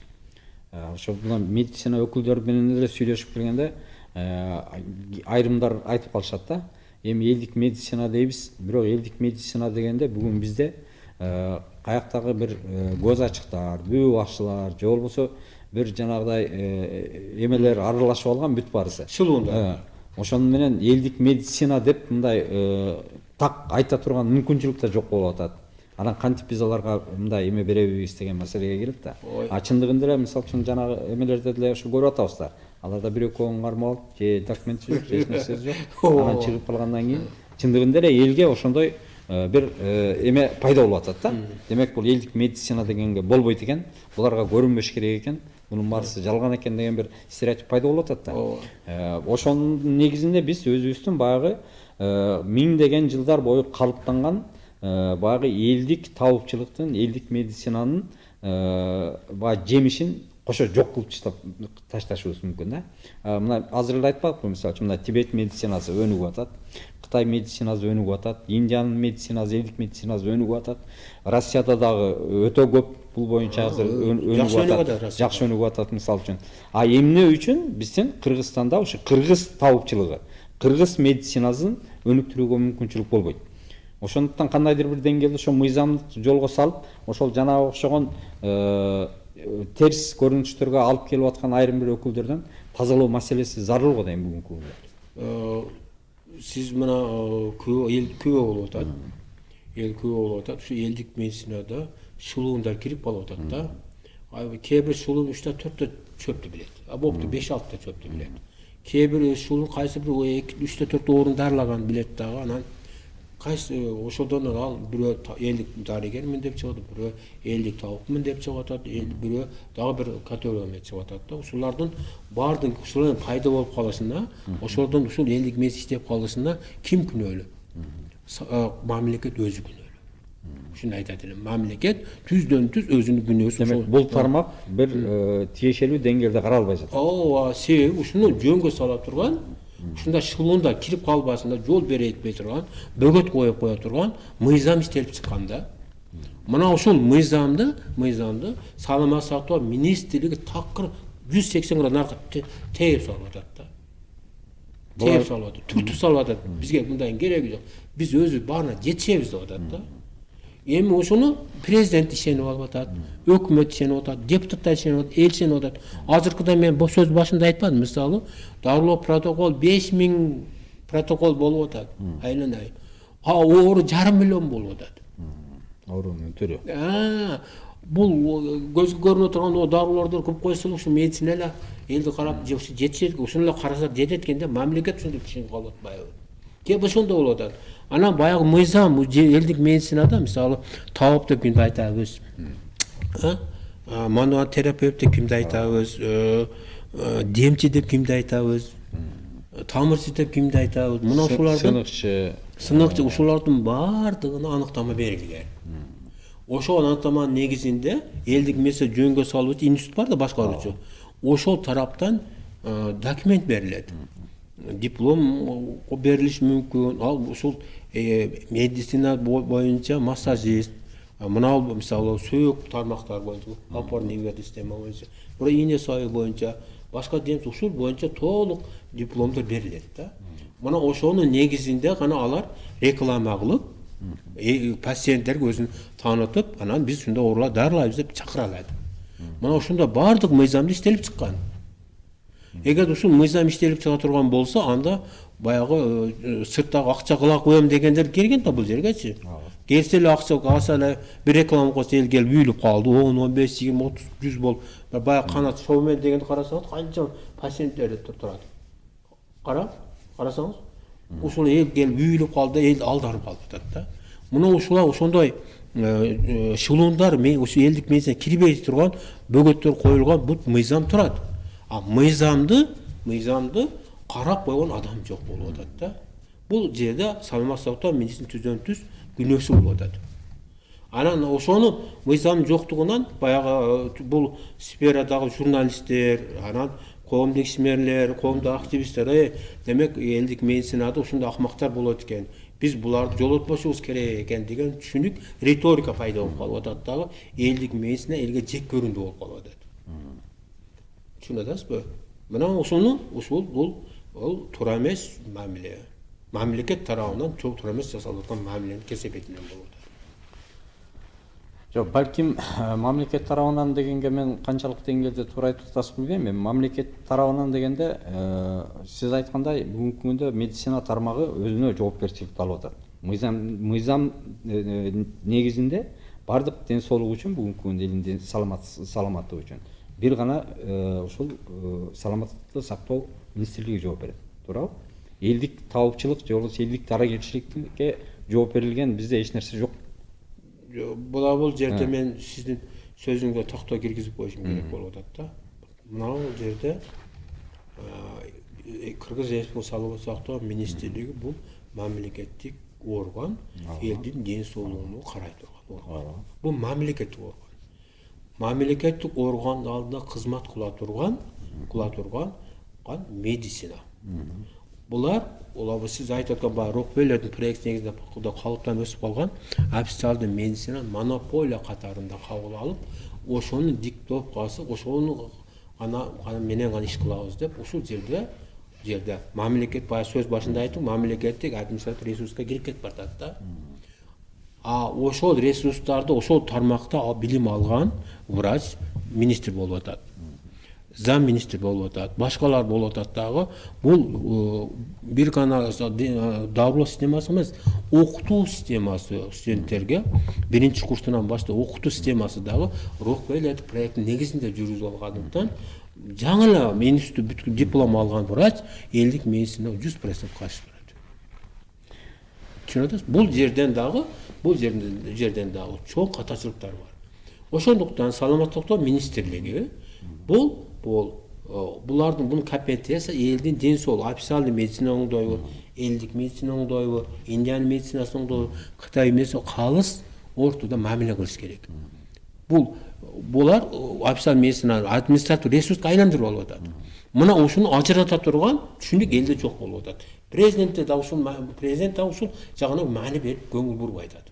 Ошо медицина өкүлдөрү менен эле сүйлөшүп келгенде айрымдар айтып калышат да. Эми элдик медицина дейбиз, бирок элдик медицина дегенде бүгүн бизде каяктагы бир көз ачыктар, бүү бакчылар, же болбосо бир жанагыдай эмелер аралашып алган бүт баарысы. Шылуунда. Ошону менен элдик медицина деп мындай так айта турган мүмкүнчүлүк да жок болуп атат. Анан кантип биз аларга мындай эме беребиз деген маселеге келет да. Чындыгында эле мисалы үчүн жанагы эмелерде деле ушу көрүп атабыз да. Аларда бир экөө оңгармал, же документи жок, же эч нерсеси жок. Анан чыгып калгандан кийин чындыгында эле элге ошондой бир эме пайда болуп атат да. Демек бул элдик медицина дегенге болбойт экен, буларга көрүнбөш керек экен, мунун баарысы жалган экен деген бир стереотип пайда болуп атат да. Ошонун негизинде биз өзүбүздүн баягы миңдеген жылдар бою калыптанган баягы элдик табыпчылыктын, элдик медицинанын баягы жемишин кошо жок кылып ташташыбыз мүмкүн да. Мына азыр эле айтпакпы, мисалы үчүн мына Тибет медицинасы өнүгүп атат, Кытай медицинасы өнүгүп атат, Индиянын медицинасы, элдик медицинасы өнүгүп атат. Россияда дагы өтө көп бул боюнча азыр жакшы өнүгүп атат, атат. жакшы өнүгүп атат мисалы үчүн. А эмне үчүн биздин Кыргызстанда ушу кыргыз табипчилыгы, кыргыз медицинасын өнүктүрүүгө мүмкүнчүлүк болбойт. Ошондуктан кандайдыр бир деңгээлде ошо мыйзамды жолго салып, ошол жанага окшогон терс көрүнүштөргө алып келип аткан айрым бир өкүлдөрдөн тазалоо маселеси зарыл го дейм бүгүнкү күндө. Сиз мына күбө болуп атат. Эл күбө болуп атат. Ушу элдик медицинада шылуундар кирип калып атат да. Кээ бир шылуун 3-4 чөптү билет. Бопту 5-6 чөптү билет. Кээ бир шылуун кайсы бир 3-4 оорун дарылаган билет дагы. Анан кайсы ошодон ал бирөө элдик дарыгермин деп чыгат, бирөө элдик табипмин деп чыгып атат, бирөө дагы бир категорияга чыгып атат да. Ушулардын баардыгы ушулар пайда болуп калышына, ошолордон ушул элдик медицина иштеп калышына ким күнөөлүү? Мамлекет өзү күнөөлүү. Ушуну айтат элем. Мамлекет түздөн түз өзүнүн күнөөсүн. Демек бул тармак бир тиешелүү деңгээлде каралбай жатат. Ооба, себеби ушуну жөнгө сала турган, ушундай шылуунда кирип калбасында жол бере этпей турган, бөгөт коюп кое турган мыйзам иштелип чыккан да. Мына ушул мыйзамды Саламат сактоо министрлиги такыр 180 градус наркы тээп салып атат да. Тээп салып атат, түртүп салып атат. Бизге мындайдын кереги жок. Биз өзү баарына жетишебиз деп атат да. Эми ошону президент ишенип алып атат, өкмөт ишенип атат, депутаттар ишенип атат, эл ишенип атат. Азыркыда мен бул сөз башында айтпадым, мисалы, дарылоо протокол 5000 протокол болуп атат. Айланай. Оору 1,5 миллион болуп атат. Оорунун түрү. Бул көзгө көрүнө турган дарыларды көп койсо ушу медицина эле элди карап жетишет, ушуну эле караса жетет экен да, мамлекет ушинтип ишенип калып атпайбы? Кеп ошондой болуп атат. Анан баягы мыйзам элдик медицинада мисалы табып деп кимди айтабыз? Мануал терапевт деп кимди айтабыз? Демчи деп кимди айтабыз? Тамырчы деп кимди айтабыз? Мына ушулардын сыныкчы ушулардын баардыгына аныктама берилген. Ошол аныктаманын негизинде элдик медицина жөнгө салып институт бар да башкаруучу. Ошол тараптан документ берилет. Диплом берилиши мүмкүн. Ал ушул медицина боюнча массажист, мына мисалы сөөк тармактар боюнча, опорный нервный система боюнча, бирок ийне сайы боюнча, башка демс ушул боюнча толук дипломдор берилет да. Мына ошонун негизинде гана алар реклама кылып, пациенттерге өзүн таанытып, анан биз ушундай оорулар дарылайбыз деп чакыра алат. Мына ошондо баардык мыйзамды иштелип чыккан. Эгер ушул мыйзам иштелип чыга турган болсо, анда баягы сырттагы акча кыла коем дегендер келген да бул жергечи. Келсе эле акча алса эле бир реклама койсо эл келип үйүлүп калды. 10, 15, 20, 30, 100 болуп. Баягы канат шоумен дегенди карасаңыз, канча пациенттер турат. Карасаңыз, ушул эл келип үйүлүп калды, эл алдарып калып атат да. Мына ушулар ошондой шылуундар ушу элдик медицина кирбей турган бөгөттөр коюлган бут мыйзам турат. А мыйзамды карап койгон адам жок болуп атат да. Бул жерде саламат сактоо медицина түздөн түз күнөөсү болуп атат. Анан ошону мыйзам жоктугунан баягы бул сферадагы журналисттер, анан коомдук ишмерлер, коомдук активисттер, демек элдик медицинада ушундай акмактар болот экен. Биз буларды жолотпошубуз керек экен деген түшүнүк, риторика пайда болуп калып атат дагы, элдик медицина элге жек көрүндү болуп калып атат. Түшүнүп атасызбы? Мына ушул туура эмес мамиле. Мамлекет тарабынан туура эмес жасалып аткан мамилени кесепетинен болуп атат. Жок, балким мамлекет тарабынан дегенге мен канчалык деңгээлде туура айтып атасыз билбейм. Мамлекет тарабынан дегенде сиз айткандай бүгүнкү күндө медицина тармагы өзүнө жоопкерчиликти алып атат. Мыйзам негизинде бардык ден соолук үчүн бүгүнкү күндө элдин саламаттыгы үчүн бир гана ушул саламаттыкты сактоо министрлиги жооп берет. Туурабы? Элдик табипчылык же болбосо элдик дарыгерчиликке жооп берилген бизде эч нерсе жок. Бул жерде мен сиздин сөзүңгө токтоо киргизип коюшум керек болуп атат да. Мына бул жерде Кыргыз Республикасы Саламат сактоо министрлиги бул мамлекеттик орган, элдин ден соолугуну карай турган орган. Бул мамлекеттик орган. Мамлекеттик органдын алдында кызмат кыла турган медицина. Бұлар сіз айтып отқан бар Рокфеллердің проекті негізінде қалыптан өсіп қалған официалды медицина монополия қатарында қабыл алып, ошоны диктовкасы, ошоны менен ғана иш кылабыз деп, ушул жерде мамлекет сөз башында айттым, мамлекеттик административ ресурска кирип кетип баратат да. Ошол ресурстарды, ошол тармакта билим алган врач министр болуп атат. Зам министр болуп атат, башкалар болуп атат дагы. Бул бир гана дарылоо системасы эмес, окутуу системасы студенттерге биринчи курстан баштап окутуу системасы дагы Рокфеллер проекттин негизинде жүргүзүп алгандыктан жаңы эле институт бүткүл диплом алган врач элдик медицинага 100% каршы турат. Түшүнөтсүз? Бул жерден дагы чоң катачылыктар бар. Ошондуктан саламаттык министрлиги булардын бунун компетенциясы элдин ден соолугу, официалдуу медицина оңдойбу, элдик медицина оңдойбу, Индиянын медицинасын оңдойбу, Кытай медицинасы калыс ортодо мамиле кылыш керек. Булар официал медицина административ ресурска айландырып алып атат. Мына ушуну ажырата турган түшүнүк элде жок болуп атат. Президент да ушул жагына маани берип көңүл бурбай атат.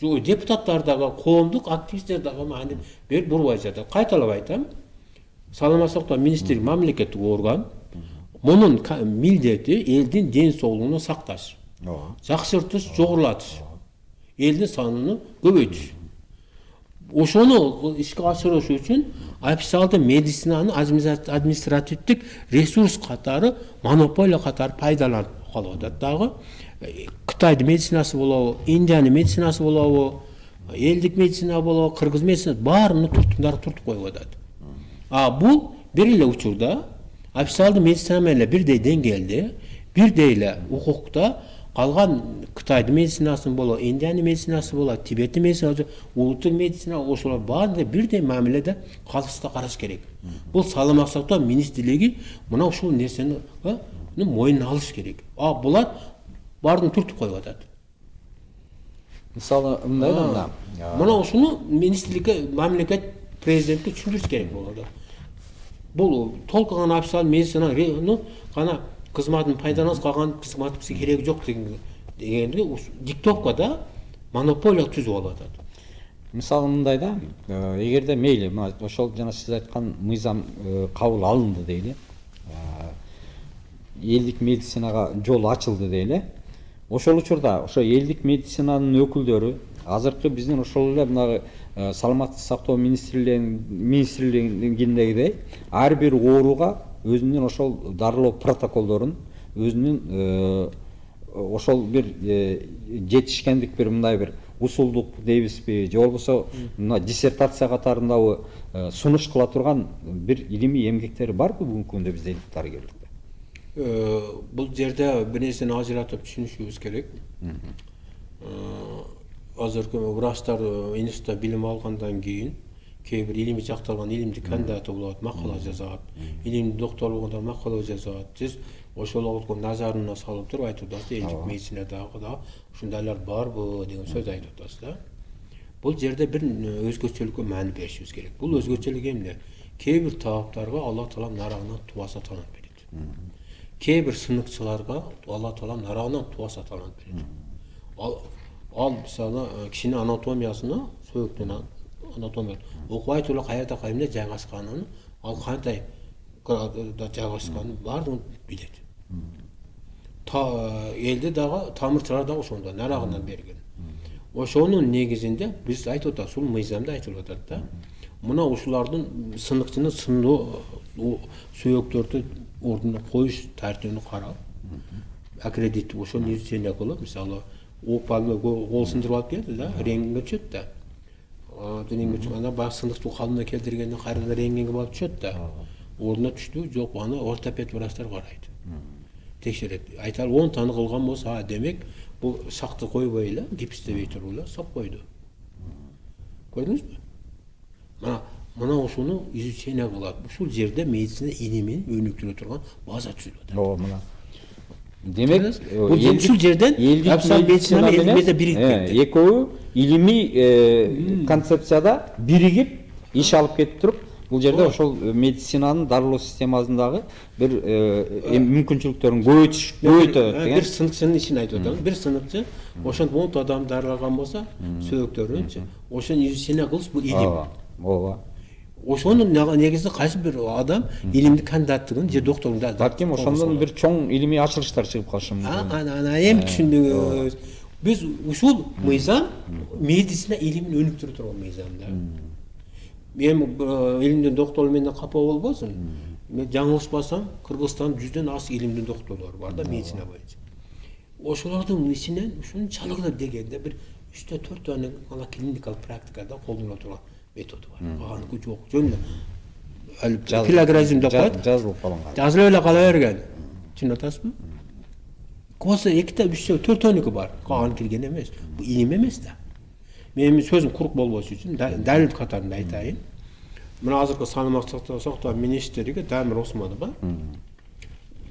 Депутаттар дагы, коомдук активисттер дагы маани берип бурбай жатат. Кайталап айтам, саламаттык сактоо министрлиги мамлекеттик орган, мунун милдети элдин ден соолугун сакташ, жакшыртыш, жогорулатыш, элдин санын көбөйтүш. Ошону ишке ашырыш үчүн официалдуу медицинаны административдик ресурс катары, монополия катары пайдаланып калып атат дагы. Кытайдын медицинасы болобу, Индиянын медицинасы болобу, элдик медицина болобу, кыргыз медицинасы баарынын туртуп коюп атат. Бул бир эле учурда официалдуу медицина менен бирдей деңгээлде, бирдей эле укукта калган Кытайдын медицинасын болобу, Индиянын медицинасы болобу, Тибеттин медицинасы, улуттук медицина, ошолор баары бирдей мамиледе калыста караш керек. Бул саламаттык сактоо министрлиги мына ушул нерсени мойнуна алыш керек. Булар баарын түртүп коюп атат. Мисалы, мындай да мына ушуну министрликке, мамлекет президентке түшүндүрүш керек болот. Бул толук гана официалдуу медицинаны гана кызматын пайдаланып калган кызмат бизге кереги жок дегенди диктовкада монополия түзүп алып атат. Мисалы мындай да, эгерде мейли, ошол жана сиз айткан мыйзам кабыл алынды дейли, элдик медицинага жол ачылды дейли. Ошол учурда ошо элдик медицинанын өкүлдөрү азыркы биздин ошол эле мына саламаттык сактоо министрлигиндегидей ар бир ооруга өзүнүн ошол дарылоо протоколдорун, өзүнүн ошол бир жетишкендик бир мындай бир усулдук дейбизби, же болбосо мына диссертация катарындагы сунуш кыла турган бир илимий эмгектери барбы бүгүнкү күндө бизде дарыгерликте? Бул жерде бир нерсени ажыратып түшүнүшүбүз керек. Азыркы врачтар институтта билим алгандан кийин кээ бир илимий жакталган илимдик кандидаты болот, макала жазат, илимдик доктор болгондор макала жазат. Сиз ошолорго назарына салып туруп айтып атасыз, элдик медицинадагы да ушундайлар барбы деген сөз айтып атасыз да. Бул жерде бир өзгөчөлүккө маани беришибиз керек. Бул өзгөчөлүк эмне? Кээ бир тааптарга Алла таала нарагынан туба саталанып берет. Кээ бир сыныкчыларга Алла таала нарагынан туба саталанып берет. Мисалы кишинин анатомиясына, сөөктүн анатомия окубай туруп каерде эмне жайгашканын, ал кандай жайгашканын баардыгын билет. Элде дагы тамырчылар дагы ошондо нарагынан берген. Ошонун негизинде биз айтып атабыз, ушул мыйзамда айтылып атат да. Мына ушулардын сыныкчынын сындоо сөөктөрдү ордуна коюш тартибин карап, аккредит ошону изучение кылып, мисалы опалып кол сындырып алып келди да, рентгенге түшөт да. Ана баягы сындыкчы калыбына келтиргенден кайрадан рентгенге барып түшөт да. Ордуна түштү, жок, аны ортопед врачтар карайт. Текшерет. Айталы 10 таны кылган болсо, демек бул шакты койбой эле, гипстебей туруп эле сап койду. Көрдүңүзбү? Мына ушуну изучение кылат. Ушул жерде медицина илимин өнүктүрө турган база түзүлүп атат. Мына. Демек, ушул жерден медицина менен бириктип кетти. Экөө илимий концепцияда биригип иш алып кетип туруп, Бул жерде ошол медицинанын дарылоо системасындагы бир мүмкүнчүлүктөрүн көбөйтөт деген. Бир сыныгчынын ишин айтып атам. Бир сыныгчы ошентип 10 адам дарылаган болсо, сөөгөктөрүнчү, ошонун ишине кылыш бул илим. Ооба. Ошонун негизи кайсы бир адам илимдик кандидаттыгын же докторлугун балким ошондон бир чоң илимий ачылыштар чыгып калышы мүмкүн. Ана эми түшүндүңүз. Биз ушул мыйзам медицина илимин өнүктүрө турган мыйзам да. Мен илимдин доктору менен капа болбосун. Мен жаңылышпасам, Кыргызстанда 100дөн ашык илимдин докторлору бар да медицина боюнча. Ошолордун ичинен ушунчалык дегенде бир 3-4 тонн ана клиникалык практикада колдонула турган методу бар. Баганыкы жок. Жөн пилогразим деп коет. Жазылып калган. Жазылып эле кала берген. Түшүнүп атасызбы? Коса 2-3-4 тоннуку бар. Калган келген эмес. Бул илим эмес да. Менин сөзүм курук болбош үчүн далил катарында айтайын. Мына азыркы саламаттык сактоо министриге Дамир Осмонов бар.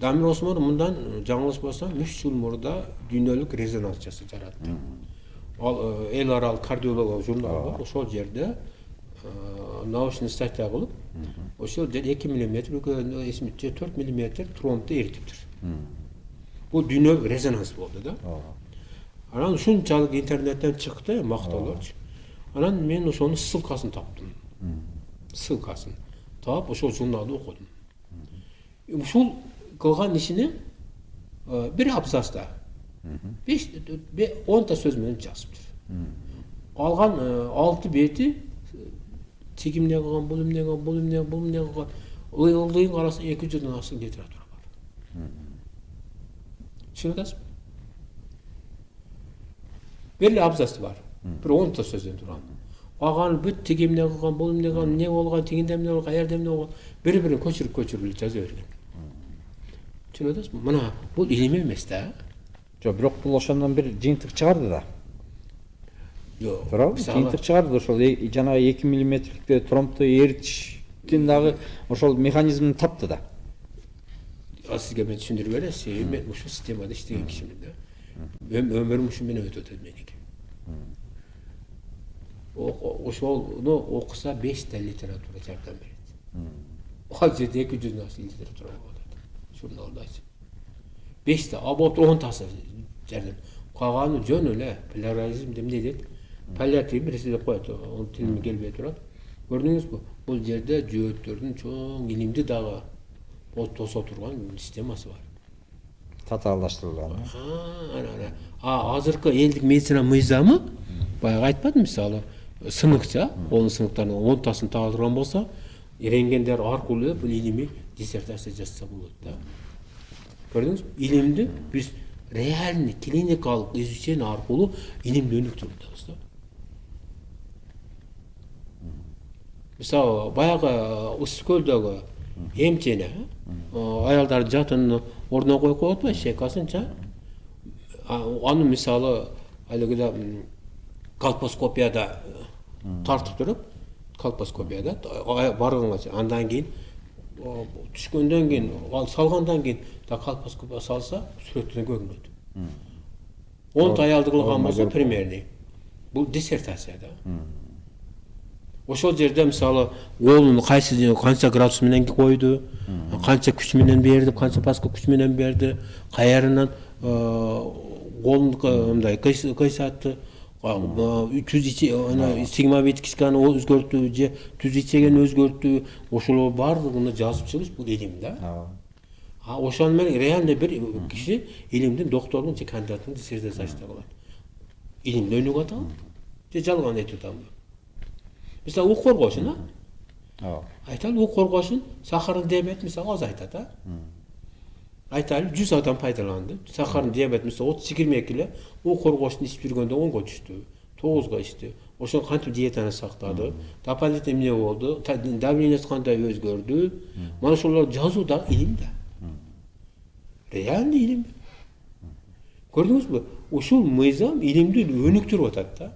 Дамир Осмонов мындан жаңылышпасам 3 жыл мурда дүйнөлүк резонанс жаратты. Ал эл аралык кардиология журналы бар. Ошол жерде научный статья кылып, ошол жерде 2 мм, 4 мм тромбду эритиптир. Бул дүйнөлүк резонанс болду да. Анан ушунчалык интернеттен чыкты мактоолорчу. Анан мен ошонун ссылкасын таптым. Ссылкасын таап ошол журналды окудум. Ушул кылган ишини бир абзацта 5-10 сөз менен жазыптыр. Калган 6 бети тиги эмне кылган, бул эмне кылган, бул эмне, бул эмне кылган. Ылдыйын караса 200дөн ашык литература бар. Түшүнүп атасызбы? Бир абзац бар. Бир 10 сөздөн турган. Калган бүт тиги эмне кылган, бул эмне кылган, эмне болгон, тигинде эмне болгон, каерде эмне болгон, бири-бирин көчүрүп жаза берген. Түшүнүп атасызбы? Мына бул илим эмес да. Жок, бирок бул ошондон бир жыйынтык чыгарды да. Жок. Туурабы? Жыйынтык чыгарды ошол жанагы 2 мм тромбду эритиштин дагы ошол механизмин тапты да. Сизге мен түшүндүрүп бересиз. Мен ушул системада иштеген кишимин да. Өмүрүм ушу менен өтүп атат меники. Ошону окуса 5 литература жардам берет. Ал жерде 200 литература болот. Журналдачы. 5 а болуп 10 жардам. Калганы жөн эле плюрализм эмне дейт? Паллиатив нерсе деп коет. Онун тилиме келбей турат. Көрдүңүзбү? Бул жерде жөөттөрдүн чоң илимди дагы тосо турган системасы бар. Татаалдаштырылган. Азыркы элдик медицина мыйзамы баягы айтпадым мисалы сыныгча, онун сыныктарынын 10тасын таалдырган болсо, иренгендер аркылуу бул илимий диссертация жазса болот да. Көрдүңүзбү? Илимди биз реальный клиникалык изучение аркылуу илимди өнүктүрүп атабыз да. Мисалы баягы Ысык көлдөгү эмчени аялдар жатын ордуна коюп коет атпайбы, шекасынча. Аны мисалы алигиде колпоскопияда тартып туруп, колпоскопияда барганга андан кийин түшкөндөн кийин, салгандан кийин да колпоскопия салса, сүрөттөн көрүнөт. 10 аялды кылган болсо примерный. Бул диссертация да. Ошол жерде мисалы колун канча градус менен койду, канча күч менен берди, канча паска күч менен берди, каярынан колун мындай кыйсатты, түз сигмовитиканы өзгөртүү же түз ичегени өзгөртүү, ошолор баардыгын жазып чыгыш бул илим да. Ошону менен реально бир киши илимдин докторунун же кандидаттын диссертациясын кылат. Илимди өнүгүп атабы? Же жалган айтып атабы? Мисалы ук коргошун, айталы ук коргошун сахарный диабет мисалы азайтат, айталы 100 адам пайдаланды. Сахарный диабет мисалы 30-22 эле ук коргошун ичип жүргөндө 10го түштү, 9го ичти. Ошол кантип диетаны сактады, дополнительный эмне болду, давлениеси кандай өзгөрдү. Мана ошолорду жазуу да илим да. Реальный илим. Көрдүңүзбү? Ушул мыйзам илимди өнүктүрүп атат да.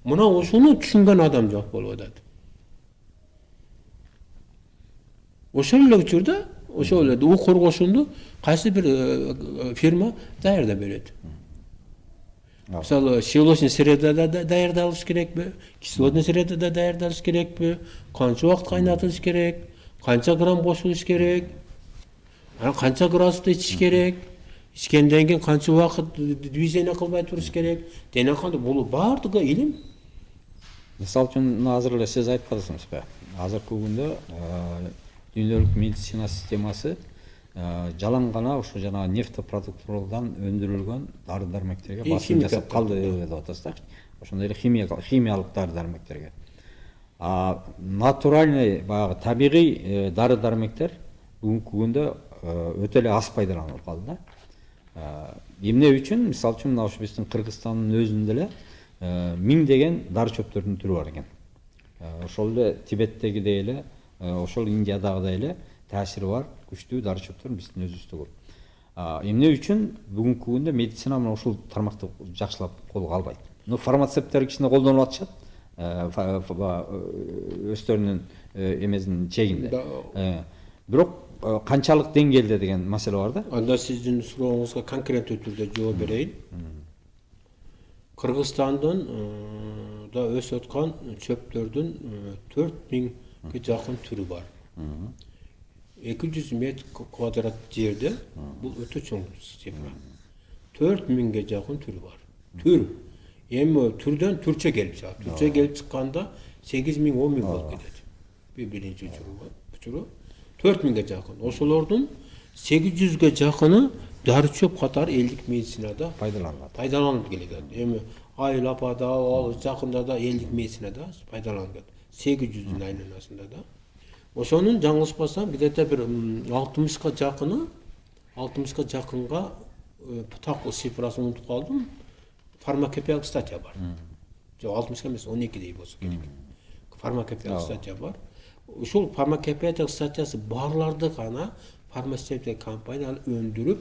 Мына ошону түшүнгөн адам жок болуп атат. Ошол эле учурда, ошол эле ук коргошунду кайсы бир фирма даярдап берет. Мысалы щелочный средада да даярдалыш керекпи, кислотный средада даярдалыш керекпи, канча убакыт кайнатылыш керек, канча грамм кошулуш керек, анан канча градуста ичиш керек, ичкенден кийин канча убакыт движение кылбай туруш керек, дене кандай бул баардыгы илим. Мисалы үчүн азыр эле сиз айтып атасыңызбы? Азыркы күндө дүйнөлүк медицина системасы жалаң гана ушу жанагы нефтепродуктурдан өндүрүлгөн дары дармектерге басым жасап калды деп атасыз да. Ошондой эле химиялык дары дармектерге. Натуральный баягы табигый дары дармектер бүгүнкү күндө өтө эле аз пайдаланылып калды да. Эмне үчүн? Мисалы үчүн мына ушу биздин Кыргызстандын өзүндө эле 1000 деген дары чөптөрдүн түрү бар экен. Ошол эле Тибеттегидей эле, ошол Индиядагыдай эле таасири бар күчтүү дары чөптөр биздин өзүбүздө көп. Эмне үчүн бүгүнкү күндө медицина мына ушул тармакты жакшылап колго албайт? Фармацевттер кичине колдонуп атышат. Өздөрүнүн эмесинин чегинде. Бирок канчалык деңгээлде деген маселе бар да. Анда сиздин сурооңузга конкреттүү түрдө жооп берейин. Кыргызстандын да өсүп аткан чөптөрдүн 4000ге жакын түрү бар. 200 метр квадрат жерде бул өтө чоң система. 4000ге жакын түрү бар. Түр. Эми түрдөн түрчө келип чыгат. Түрчө келип чыкканда 8000, 10000 болуп кетет. Биринчи учуру 4000ге жакын. Ошолордун 800ге жакыны дары чөп катары элдик медицинада пайдаланылып келет. Эми Айыл апада, ал жакында да элдик медицинада пайдаланылып келет. 800дүн айланасында да. Ошонун жаңылышпасам, где-то бир 60га жакынга так цифрасын унутуп калдым. Фармакопеялык статья бар. Жок 60га эмес, 12дей болсо керек. Фармакопеялык статья бар. Ушул фармакопеялык статьясы барларды гана фармацевтик компаниялар өндүрүп,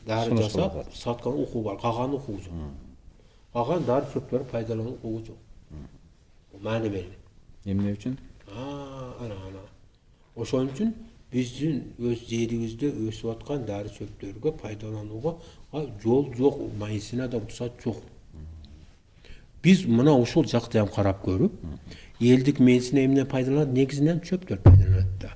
дары жасап саткан укугу бар. Калган укугу жок. Калган дары чөптөр пайдалануу укугу жок. Маани бербейт. Эмне үчүн? Ana. Ошон үчүн биздин өз жерибизде өсүп аткан дары чөптөргө пайдаланууга жол жок, медицинада уруксат жок. Биз мына ушул жакты ham карап көрүп, элдик медицина эмне пайдаланат? Негизинен чөптөр пайдаланат да.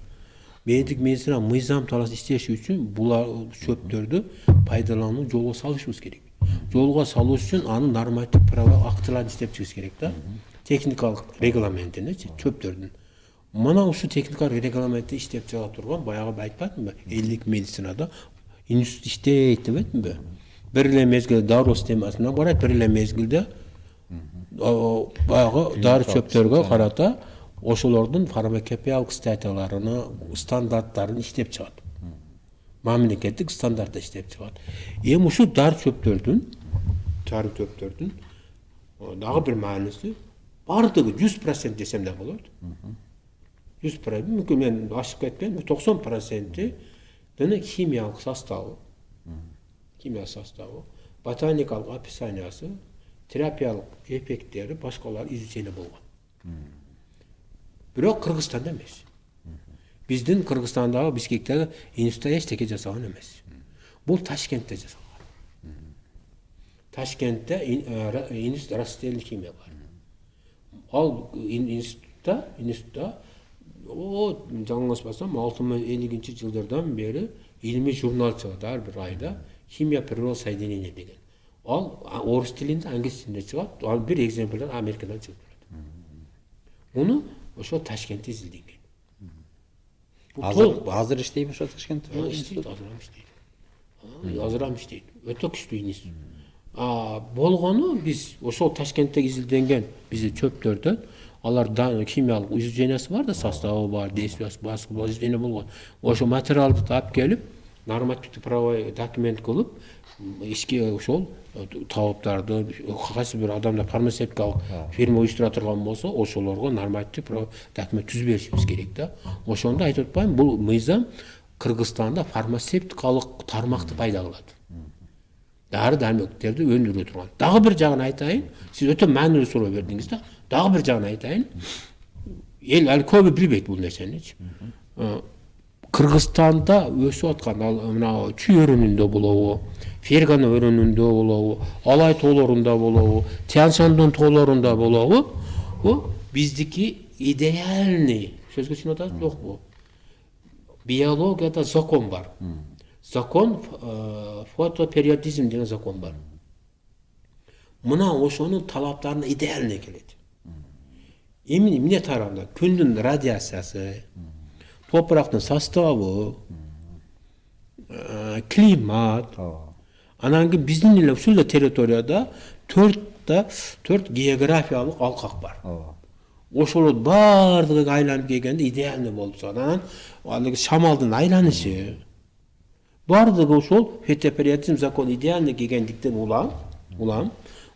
Элдик медицина мыйзам талаш иштеши үчүн булар чөптөрдү пайдалануу жолго салышыбыз керек. Жолго салуу үчүн анын норматив право актыларын иштеп чыгыш керек да. Техникалык регламентине чөптөрдүн. Мына ушу техникалык регламентти иштеп чыга турган баягы айтпадымбы? Элдик медицинада институт иштейт дебетимби? Бир эле мезгилде дароо системасына барат, бир эле мезгилде баягы дары чөптөргө карата ошолордун фармакопеялык статьяларыны, стандарттарын иштеп чыгат. Мамлекеттик стандартта иштеп чыгат. Эми ушу дары чөптөрдүн дагы бир мааниси бардыгы 100% десем да болот. 100%, мүмкүн мен ашып кетпейм, 90% дene химиялык составы, ботаникалык описаниясы, терапиялык эффекттери, башкалар изучение болгон. Бирок Кыргызстанда эмес. Биздин Кыргызстандагы Бишкектеги институтта эчтеке жасаган эмес. Бул Ташкентте жасалган. Ташкентте институт растительный химия бар. Ал институтта жаңылышпасам 650-жылдардан бери илмий журнал чыгат ар бир айда химия природа соединения деген. Ал орус тилинде, англис тилинде чыгат. Ал бир экземпляр Америкадан чыгып турат. Муну ошо Ташкентте изилденген. Азыр иштейби ошо Ташкентте? Иштейт, азыр иштейт. Өтө күчтүү институт. Болгону биз ошол Ташкентте изилденген биздин чөптөрдөн аларда химиялык изучениясы бар да, составы бар, действиясы бар, изучение болгон. Ошо материалды таап келип, нормативдик правовой документ кылып, ишке ошол талаптарды кайсы бир адамдар фармацевтикалык фирма уюштура турган болсо, ошолорго нормативдик правовой документ түзүп беришибиз керек да. Ошондо айтып атпаймынбы, бул мыйзам Кыргызстанда фармацевтикалык тармакты пайда кылат. Дары дармектерди өндүрө турган. Дагы бир жагын айтайын, сиз өтө маанилүү суроо бердиңиз да. Дагы бир жагын айтайын. Эл ал көбү билбейт бул нерсени. Кыргызстанда өсүп аткан ал мына чүй өрүнүндө болобу, Фергана өрөөнүндө болобу, Алай тоолорунда болобу, Тянь-Шандун тоолорунда болобу, бул биздики идеальный, сөзгө түшүнүп атасыз жокпу? Биологияда закон бар. Закон фотопериодизм деген закон бар. Мына ошонун талаптарына идеальный келет. Эмне тарабында күндүн радиациясы, топурактын составы, климат, анан кийин биздин эле ушул эле территорияда 4 географиялык алкак бар. Ошолор баардыгы айланып келгенде идеальный болуп чыгат. Анан алыгы шамалдын айланышы баардыгы ошол фотопериодизм закон идеальный келгендиктен улам.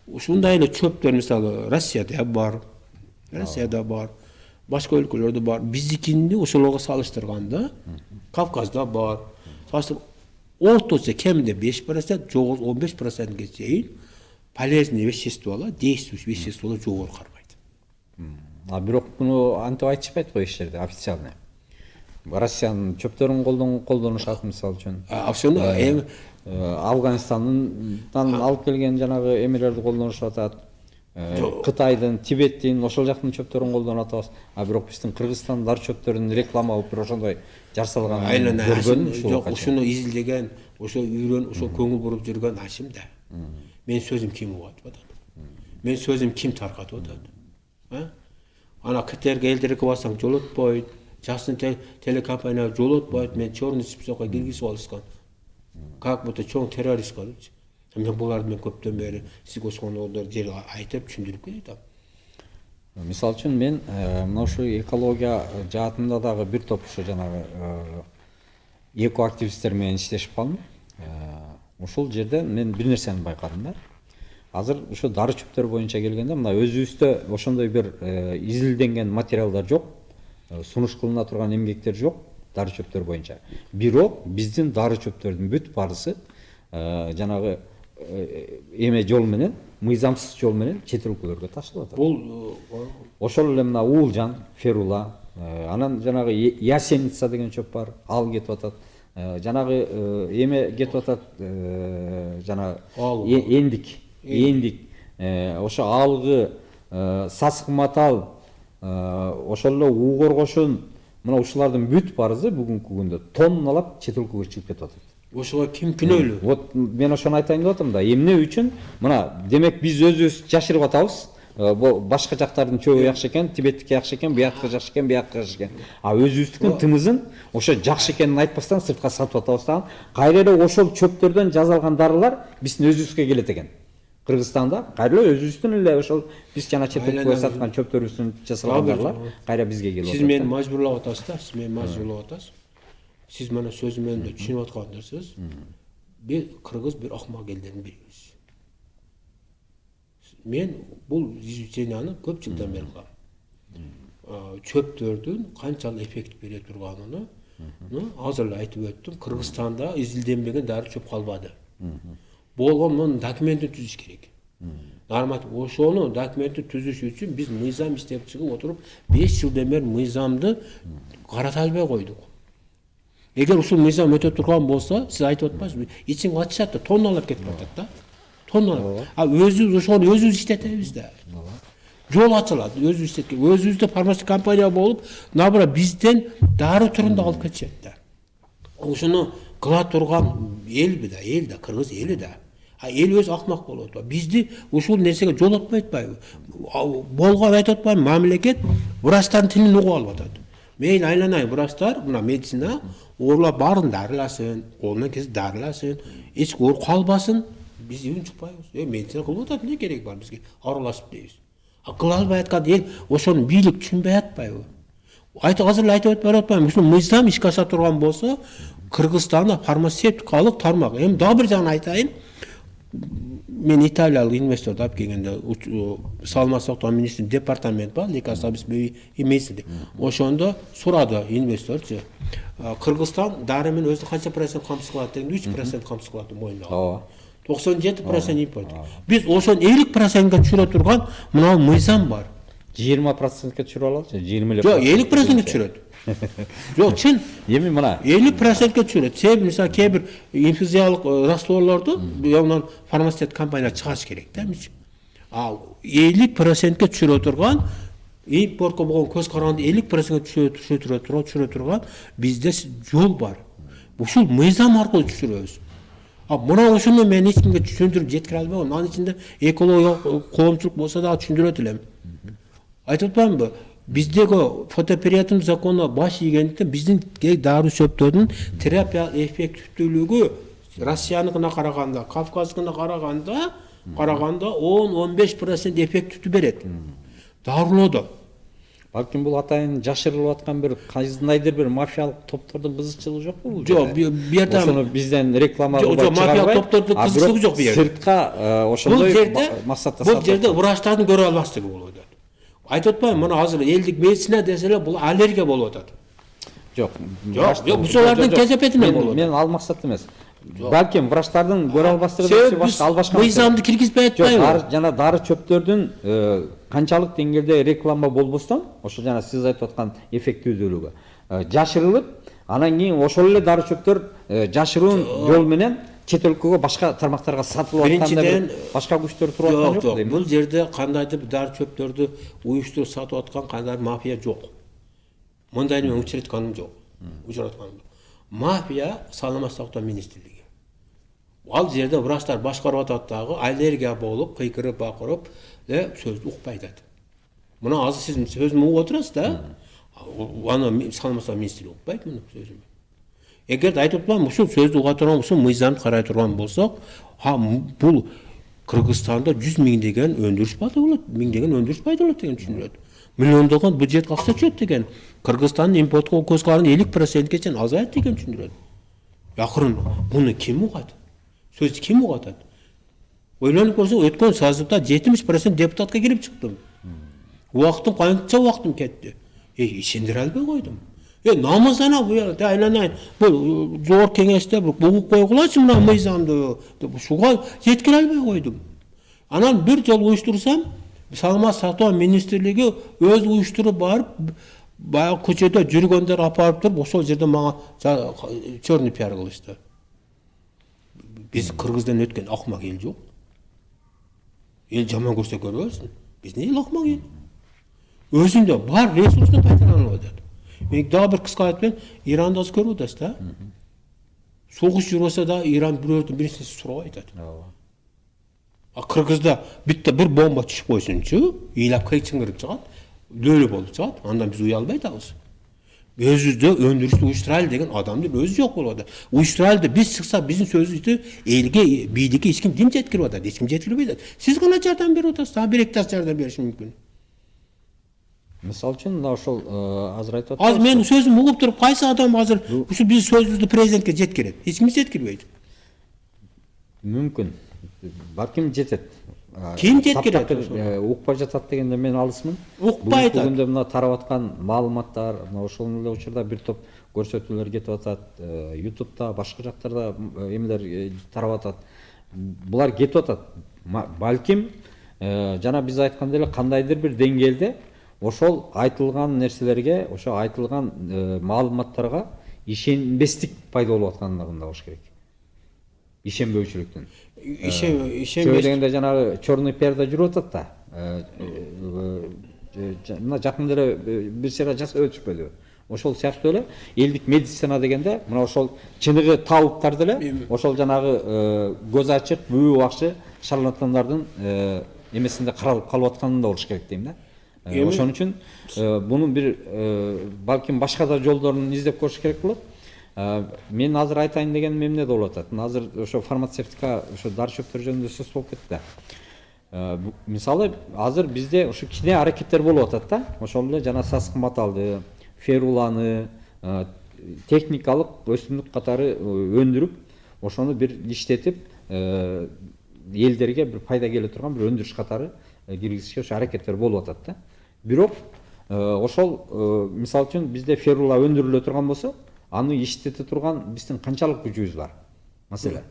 Ушундай эле чөптөр мисалы Россияда бар. Башка өлкөлөрдө бар. Биздикинде ошолорго салыштырганда Кавказда бар. Орточо кеминде 5%, жогору 15%ге чейин полезный веществолор, действующий веществолор жогору кармайт. А бирок муну антип айтышпайт го эч жерде официально. Россиянын чөптөрүн колдонушат мисалы үчүн. Ошону Афганистандан алып келген жанагы эмелерди колдонушуп атат. Кытайдын, Тибеттин, ошол жактын чөптөрүн колдонуп атабыз. А бирок биздин Кыргызстан дар чөптөрүн реклама кылып бир ошондой жасалганын көргөн. Жок, ушуну изилдеген, ошо үйрөн, ошо көңүл буруп жүргөн Ашим да. Мен сөзүм ким угатып атат? Мен сөзүм ким таркатып атат? Ана Кытерге элдерге бассаң жолотпойт, жаксын телекомпания жолотпойт, мен черный списокко киргизип алышкан. Как будто чоң террорист болчу. Мен буларды мен көптөн бери сизге ошондор жер айтып түшүндүрүп келатам. Мисалы үчүн мен мына ушу экология жаатында дагы бир топ ушу жанагы экоактивисттер менен иштешип калдым. Ушул жерде мен бир нерсени байкадым да. Азыр ушу дары чөптөр боюнча келгенде мына өзүбүздө ошондой бир изилденген материалдар жок, сунуш кылына турган эмгектер жок дары чөптөр боюнча. Бирок биздин дары чөптөрдүн бүт баарысы жанагы эме жол менен, мыйзамсыз жол менен чет өлкөлөргө ташылып атат. Бул Ошол эле мына Уулжан, Ферула, анан жанагы Ясеница деген чөп бар, ал кетип атат. Жанагы эме кетип атат, жанагы эндик, ошо алгы, сасык матал, ошол эле уу коргошун, мына ушулардын бүт баарысы бүгүнкү күндө тонналап чет өлкөгө чыгып кетип атат. Ошого ким күнөөлүү? Вот мен ошону айтайын деп атам да. Эмне үчүн? Мына, демек биз өзүбүз жашырып атабыз. Башка жактардын чөбү жакшы экен, Тибеттики жакшы экен, биякы жакшы экен, биякы жакшы экен. А өзүбүздүкүн тымызын ошо жакшы экенин айтпастан сыртка сатып атабыз да. Кайра эле ошол чөптөрдөн жасалган дарылар биздин өзүбүзгө келет экен. Кыргызстанда кайра эле өзүбүздүн эле ошол биз жана чет өлкөгө саткан чөптөрүбүздүн жасалган дарылар кайра бизге келип атат. Сиз мени мажбурлап атасыз да, сиз мени мажбурлап атасыз. Сиз мана сөзүм менен да түшүнүп аткандырсыз. Бир кыргыз бир акмак элдердин бирибиз. Мен бул изученияны көп жылдан бери кылам. Чөптөрдүн канчалык эффект бере турганын азыр эле айтып өттүм. Кыргызстанда изилденбеген дары чөп калбады. Болгон документин түзүш керек. Норматив ошону документти түзүш үчүн биз мыйзам иштеп чыгып отуруп 5 жылдан бери мыйзамды карата албай койдук. Эгер ушул мыйзам өтө турган болсо, сиз айтып атпайсызбы? Ичиң ачышат да, тонналап кетип атат да. Тонналап. А өзүбүз ошону өзүбүз иштетебиз да. Жол ачылат, өзүбүз иштеткен. Өзүбүздө фармацевтик компания болуп, набыра бизден дары түрүндө алып кетишет да. Ошону кыла турган элби да, эл да, кыргыз эли да. А эл өзү акмак болуп атат. Бизди ушул нерсеге жолотпой атпайбы? Болгон айтып атпайбы? Мамлекет врачтардын тилин угуп алып атат. Мен айланайын врачтар, мына медицина оорулар баарын дарыласын, колунан келсе дарыласын, эч оор калбасын, биз үйүн чыкпайбыз. Медицина кылып атат, эмне керек бар бизге? Аралашып дейбиз. А кыла албай аткан эл ошону бийлик түшүнбөй атпайбы? Азыр эле айтып атпайбы? Ушул мыйзам ишке аша турган болсо, Кыргызстанда фармацевтикалык тармак. Эми дагы бир жагын айтайын. Мен италиялык инвесторду алып келгенде саламат сактоо министринин департамент бар, лекарства медицина. Ошондо сурады инвесторчу. Кыргызстан дары менен өзү канча процент камсыз кылат дегенде 3% камсыз кылат мойнуна. Ооба. 97% импорт. Биз ошону 50%га түшүрө турган мына мыйзам бар. 20%ке түшүрүп алалычы, 20. Жок, 50%-ке түшүрөт. Жок, чын. Эми мына 50%-ке түшүрөт. Себеби мисалы кээ бир инфузиялык растворлорду мындан фармацевт компания чыгарыш керек да, эмчи. А 50%-ке түшүрө турган импортко болгон көз каранды 50%-ке түшүрө турган бизде жол бар. Ушул мыйзам аркылуу түшүрөбүз. А мына ушуну мен эч кимге түшүндүрүп жеткире албайм. Анын ичинде экологиялык коомчулук болсо да түшүндүрөт элем. Айтып атпаймынбы? Биздеги фотопериодный законуна баш ийгендиктен биздин дары чөптөрдүн терапиялык эффективдүүлүгү Россияныкына караганда, Кавказдыкына караганда 10-15% эффективдүү берет. Дарылоодо. балким бул атайын жашырылып аткан бир кайсындайдыр бир мафиялык топтордун кызыкчылыгы жокпу бул? Жок, бу жерде ошону бизден реклама кылбай жок, мафиялык топтордун кызыкчылыгы жок бу жерде. Сыртка ошондой максатта бул жерде врачтардын көрө албастыгы болуп атат. Айтып атпаймынбы, мына азыр элдик медицина деселе бул аллергия болуп атат. Жок. Жок, бул кезепетинен болуп атат. Мен ал максат эмес. Балким врачтардын көрө албастыгы десе башка ал башка. Мыйзамды киргизбей атпайбы? Жана дары чөптөрдүн канчалык деңгээлде реклама болбостон, ошо жана сиз айтып аткан эффективдүүлүгү жашырылып, анан кийин ошол эле дары чөптөр жашыруун жол менен чет өлкөгө башка тармактарга сатылып атканда башка күчтөр туруп аткан жокпу дейм. Бул жерде кандайдыр дары чөптөрдү уюштуруп сатып аткан кандай мафия жок. Мындай мен учуратканым жок. Мафия саламат сактоо министрлиги. Ал жерде врачтар башкарып атат дагы аллергия болуп, кыйкырып, бакырып, сөздү укпай атат. Мына азыр сиз сөзүмдү угуп отурасыз да? Аны саламат сактоо министрлиги укпайт муну сөзүмдү. Эгер айтып атпаймынбы, ушул сөздү уга турган болсо, мыйзамды карай турган болсок, бул Кыргызстанда 100 миңдеген өндүрүш пайда болот, миңдеген өндүрүш пайда болот деген түшүнүлөт. Миллиондогон бюджет акча түшөт деген. Кыргызстандын импортко көз каранды 50%-ке чейин азайат деген түшүнүлөт. Акырын буну ким угат? Сөздү ким угат? Ойлонуп көрсөң, өткөн сазыбда 70% депутатка кирип чыктым. Убактым канча убактым кетти. Ишендире албай койдум. Намазана бу жерде айланайын. Бул зор кеңеште угуп койгулачы мына мыйзамды. Ушуга жеткире албай койдум. Анан бир жол уюштурсам, саламат сактоо министрлиги өз уюштуруп барып, баягы көчөдө жүргөндөр апарып туруп, ошол жерде мага чёрный пиар кылышты. Биз Кыргыздан өткөн акмак эл жок. Эл жаман көрсө көрбөсүн. Биздин эл акмак эл. Өзүндө бар ресурсту пайдаланып атат. Мен дагы бир кыска айтып берейин, Иранды азыр көрүп атасыз да? Согуш жүрөсө да Иран бирөөдөн бир нерсе сурабай атат. А Кыргызда битте бир бомба түшүп койсунчу, ыйлап чыңгырып чыгат, дөөлө болуп чыгат. Андан биз уя албай атабыз. Өзүбүздө өндүрүштү уюштурайлы деген адамдын өзү жок болуп атат. Уюштурайлы биз чыкса биздин сөзүбүздү элге, бийликке эч ким жеткирип атат, эч ким жеткирбей атат. Сиз гана жардам берип атасыз, бир эки жардам бериши мүмкүн. Мисалы үчүн мына ошол азыр айтып атат. Азыр менин сөзүмдү угуп туруп, кайсы адам азыр ушу биздин сөзүбүздү президентке жеткирет? Эч ким жеткирбейт. Мүмкүн. Балким жетет. Ким жеткирет? Укпай жатат дегенде мен алысмын. Укпай атат. Бүгүндө мына тарап аткан маалыматтар, мына ошол эле учурда бир топ көрсөтүүлөр кетип атат. YouTube'да, башка жактарда эмелер тарап атат. Булар кетип атат. Балким жана биз айткандай эле кандайдыр бир деңгээлде ошол айтылган нерселерге, ошо айтылган маалыматтарга ишенбестик пайда болуп аткандыгында болуш керек. Ишенбөөчүлүктүн. Ишенбеш дегенде жанагы чёрный пиарда жүрүп атат да. Мына жакында эле бир сыйра жасап өтүшпөдүбү? Ошол сыяктуу эле элдик медицина дегенде мына ошол чыныгы табыптар деле ошол жанагы көз ачык, бүү бакшы шарлатандардын эмесинде каралып калып атканында болуш керек дейм да. Ошон үчүн бунун бир балким башка да жолдорун издеп көрүш керек болот. Мен азыр айтайын дегеним эмне болуп атат. Азыр ошо фармацевтика, ошо дары чөптөр жөнүндө сөз болуп кетти да. Мисалы азыр бизде ошо кичине аракеттер болуп атат да. Ошол эле жана сасык металлды, феруланы, техникалык өсүмдүк катары өндүрүп, ошону бир иштетип, элдерге бир пайда келе турган бир өндүрүш катары киргизишке ошо аракеттер болуп атат да. Бирок ошол мисалы үчүн бизде ферула өндүрүлө турган болсо, аны иштете турган биздин канчалык күчүбүз бар? Маселе.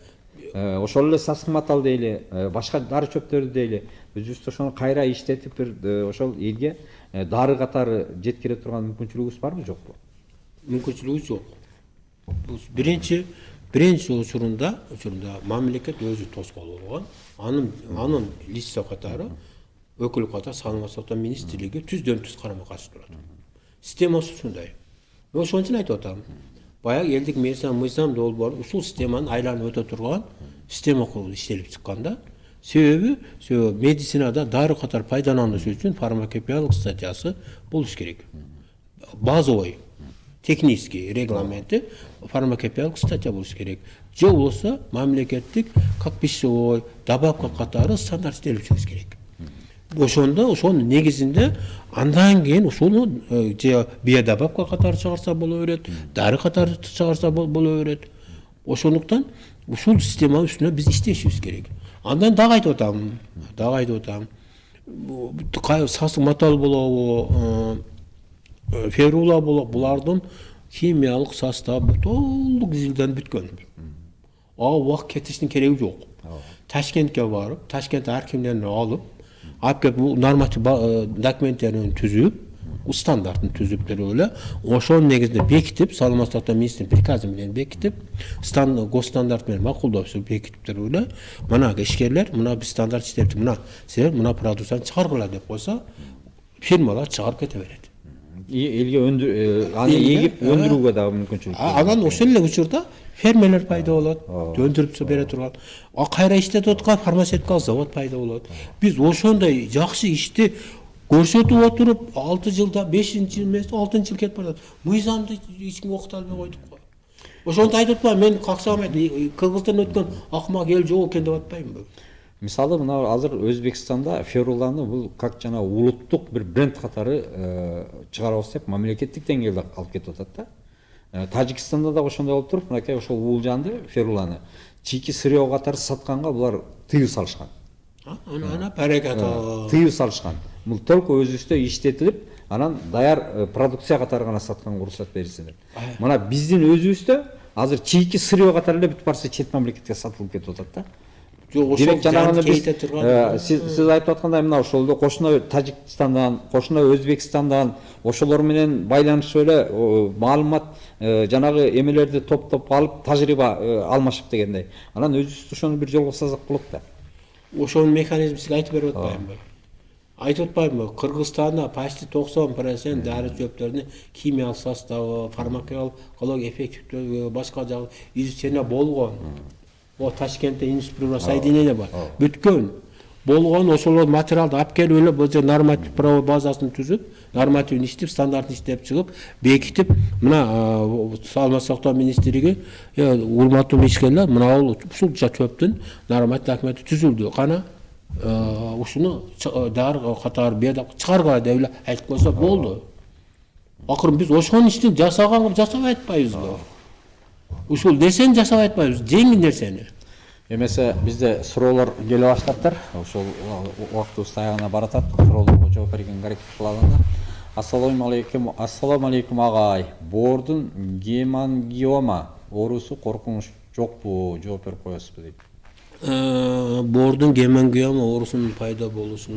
Ошол эле сасык матал дейли, башка дары чөптөрдү дейли. Өзүбүз ошону кайра иштетип бир ошол элге дары катары жеткире турган мүмкүнчүлүгүбүз барбы, жокпу? Мүмкүнчүлүгү жок. Бул биринчи учурунда мамлекет өзү тоскоол болгон. Анын лицо катары өкүл катары Саламат сактоо министрлиги түздөн түз карама каршы турат. Системасы ушундай. Мен ошон үчүн айтып атам. Баягы элдик мыйзам долбоору ушул системаны айланып өтө турган система кылып иштелип чыкканда, себеби медицинада дары катары пайдалануш үчүн фармакопеялык статьясы болуш керек. Базовый технический регламенти фармакопеялык статья болуш керек. Же болбосо мамлекеттик как пищевой добавка катары стандарт иштелип чыгыш керек. Ошондо ошонун негизинде андан кийин ушуну же биодобавка катары чыгарса боло берет, дары катары чыгарса боло берет. Ошондуктан ушул система үстүнө биз иштешибиз керек. Андан дагы айтып атам. Сасык матал болобу, ферула болобу, булардын химиялык составы толук изилденип бүткөн. Убакыт кетиштин кереги жок. Ташкентке барып, Ташкент архивдерин алып келип норматив документтерин түзүп, стандартын түзүп берип эле, ошонун негизинде бекитип, Саламат сактоо министринин приказы менен бекитип, госстандарт менен макулдоосу бекитип берип эле, мына ишкерлер, мына биз стандарт иштептик, мына силер мына продукцияны чыгаргыла деп койсо, фирмалар чыгарып кете берет. Элге аны эгип өндүрүүгө дагы мүмкүнчүлүк. Анан ошол эле учурда фермерлер пайда болот, өндүрүп бере турган. Кайра иштетип аткан фармацевтикалык завод пайда болот. Биз ошондой жакшы ишти көрсөтүп отуруп, 6 жылда 5-чи эмес, 6-чы жыл кетип барат. Мыйзамды эч ким окута албай койдук го. Ошондо айтып атпайм, мен каксам Кыргыздан өткөн акмак эл жок экен деп атпаймынбы? Мисалы мына азыр Өзбекстанда феруланы бул как жана улуттук бир бренд катары чыгарабыз деп мамлекеттик деңгээлде алып кетип атат да. Тажикстанда да ошондой болуп туруп, мынакей ошол уулжанды феруланы чийки сырьё катары сатканга булар тыюу салышкан. Ана бараката. Тыюу салышкан. Бул только өзүбүздө иштетилип, анан даяр продукция катары гана сатканга уруксат берилсе деп. Мына биздин өзүбүздө азыр чийки сырьё катары эле бүтүп барса чет мамлекетке сатылып кетип атат да. Демек жанагы сиз айтып аткандай мына ошолду кошуна Тажикстандан, кошуна Өзбекстандан ошолор менен байланышып эле маалымат жанагы эмелерди топтоп алып тажрыйба алмашып дегендей. Анан өзүбүз ошону бир жолго салсак болот да. Ошонун механизмин сизге айтып берип атпаймынбы? Айтып атпаймынбы? Кыргызстанда почти 90% дары чөптөрүнүн химиялык составы, фармакология эффективдүүлүгү, башка жагы изучение болгон. Ташкентте индустриялык соединение бар. Бүткөн. Болгон ошол материалды алып келип эле бул норматив правовой базасын түзүп, нормативин иштеп, стандартын иштеп чыгып, бекитип, мына Саламат сактоо министрлиги, урматтуу ишкерлер, мына ушул чөптүн норматив документи түзүлдү. Кана ушуну дары катары бедап чыгаргыла деп эле айтып койсо болду. Акыры биз ошон ишти жасабай атпайбызбы? Ушул нерсени жасабай атпайбыз, жеңил нерсени. Эмесе бизде суроолор келе баштаптыр. Ошол убактыбыз таягына баратат. Суроолорго жооп берген аракет кылалында. Ассаламу алейкум агай. Боордун гемангиома оорусу коркунуч жокпу? Жооп берип коесузбу дейт. Боордун гемангиома оорусунун пайда болушу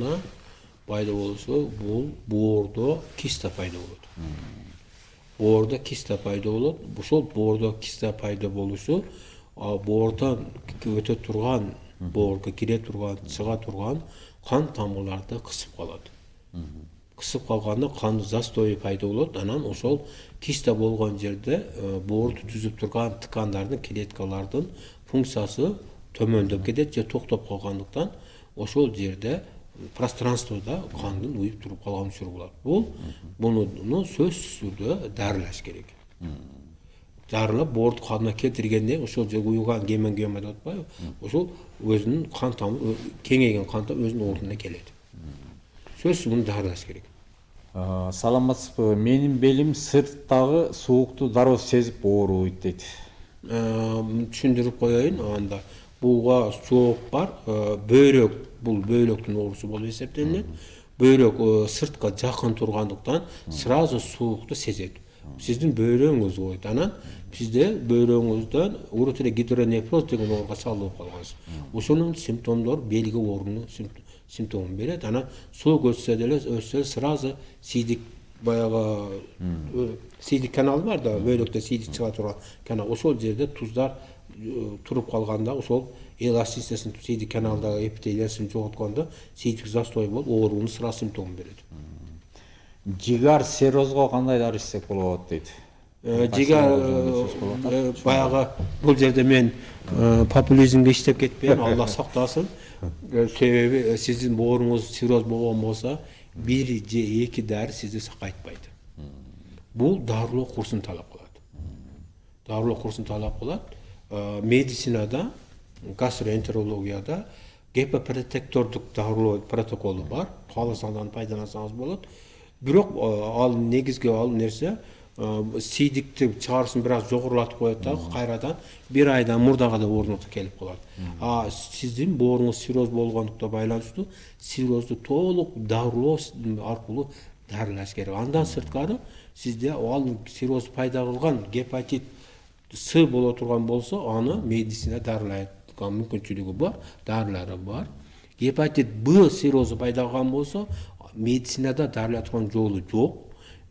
бул боордо киста пайда болот. Боордо киста пайда болот. Ошол боордо киста пайда болушу боордон өтө турган, боорго кире турган, чыга турган кан тамырларды кысып калат. Кысып калганда кан застою пайда болот. Анан ошол киста болгон жерде боорду түзүп турган ткандардын, клеткалардын функциясы төмөндөп кетет же токтоп калгандыктан ошол жерде пространствода кандын уюп туруп калган учур болот. Буну сөзсүз түрдө дарылаш керек. Дарылап боорду калыбына келтиргенде ошол жерге уюган гемангиома деп атпайбы? Ошол өзүнүн кан тамыры кеңейген кан тамыры өзүнүн ордуна келет. Сөзсүз муну дарылаш керек. Саламатсызбы? Менин белим сырттагы суукту дароо сезип ооруйт дейт. Түшүндүрүп коеюн анда. Буга жооп бар. Бөйрөк, бул бөйрөктүн оорусу болуп эсептелинет. Бөйрөк сыртка жакын тургандыктан сразу суукту сезет. Сиздин бөйрөгүңүз койот. Анан бизде бөйрөгүңүздөн уретере гидронефроз деген ооруга чалдыгып калгансыз. Ошонун симптомдору белги оорунун симптомун берет. Анан суу өтсө сразу сийдик баягы сийдик каналы бар да, бөйрөктө сийдик чыга турган канал. Ошол жерде туздар туруп калганда, ошол эластичностун сийдик каналдагы эпителиясын жоготкондо сийдик застой болуп оорунун сразу симптомун берет. Жигар серозго кандай дары ичсек болот дейт. Жигар баягы бул жерде мен популизмге иштеп кетпейм, Аллах сактасын. Себеби сиздин бооруңуз сироз болгон болсо, 1 же 2 дары сизди сакайтпайт. Бул дарылоо курсун талап кылат. Дарылоо курсун талап кылат. Медицинада, гастроэнтерологияда гепопротектордук дарылоо протоколу бар. Кааласаңыз пайдалансаңыз болот. Бирок ал негизги ал нерсе сийдикти чыгарышын бир аз жогорулатып коет да, кайрадан 1 айдан мурдага да орнотуп келип калат. Сиздин бооруңуз сироз болгондукка байланыштуу сирозду толук дарылоо аркылуу дарылаш керек. Андан сырткары сизде ал сироз пайда кылган гепатит С боло турган болсо, аны медицина дарылайдыган мүмкүнчүлүгү бар, дарылары бар. Гепатит Б сирозу пайда кылган болсо, медицинада дарылай турган жолу жок,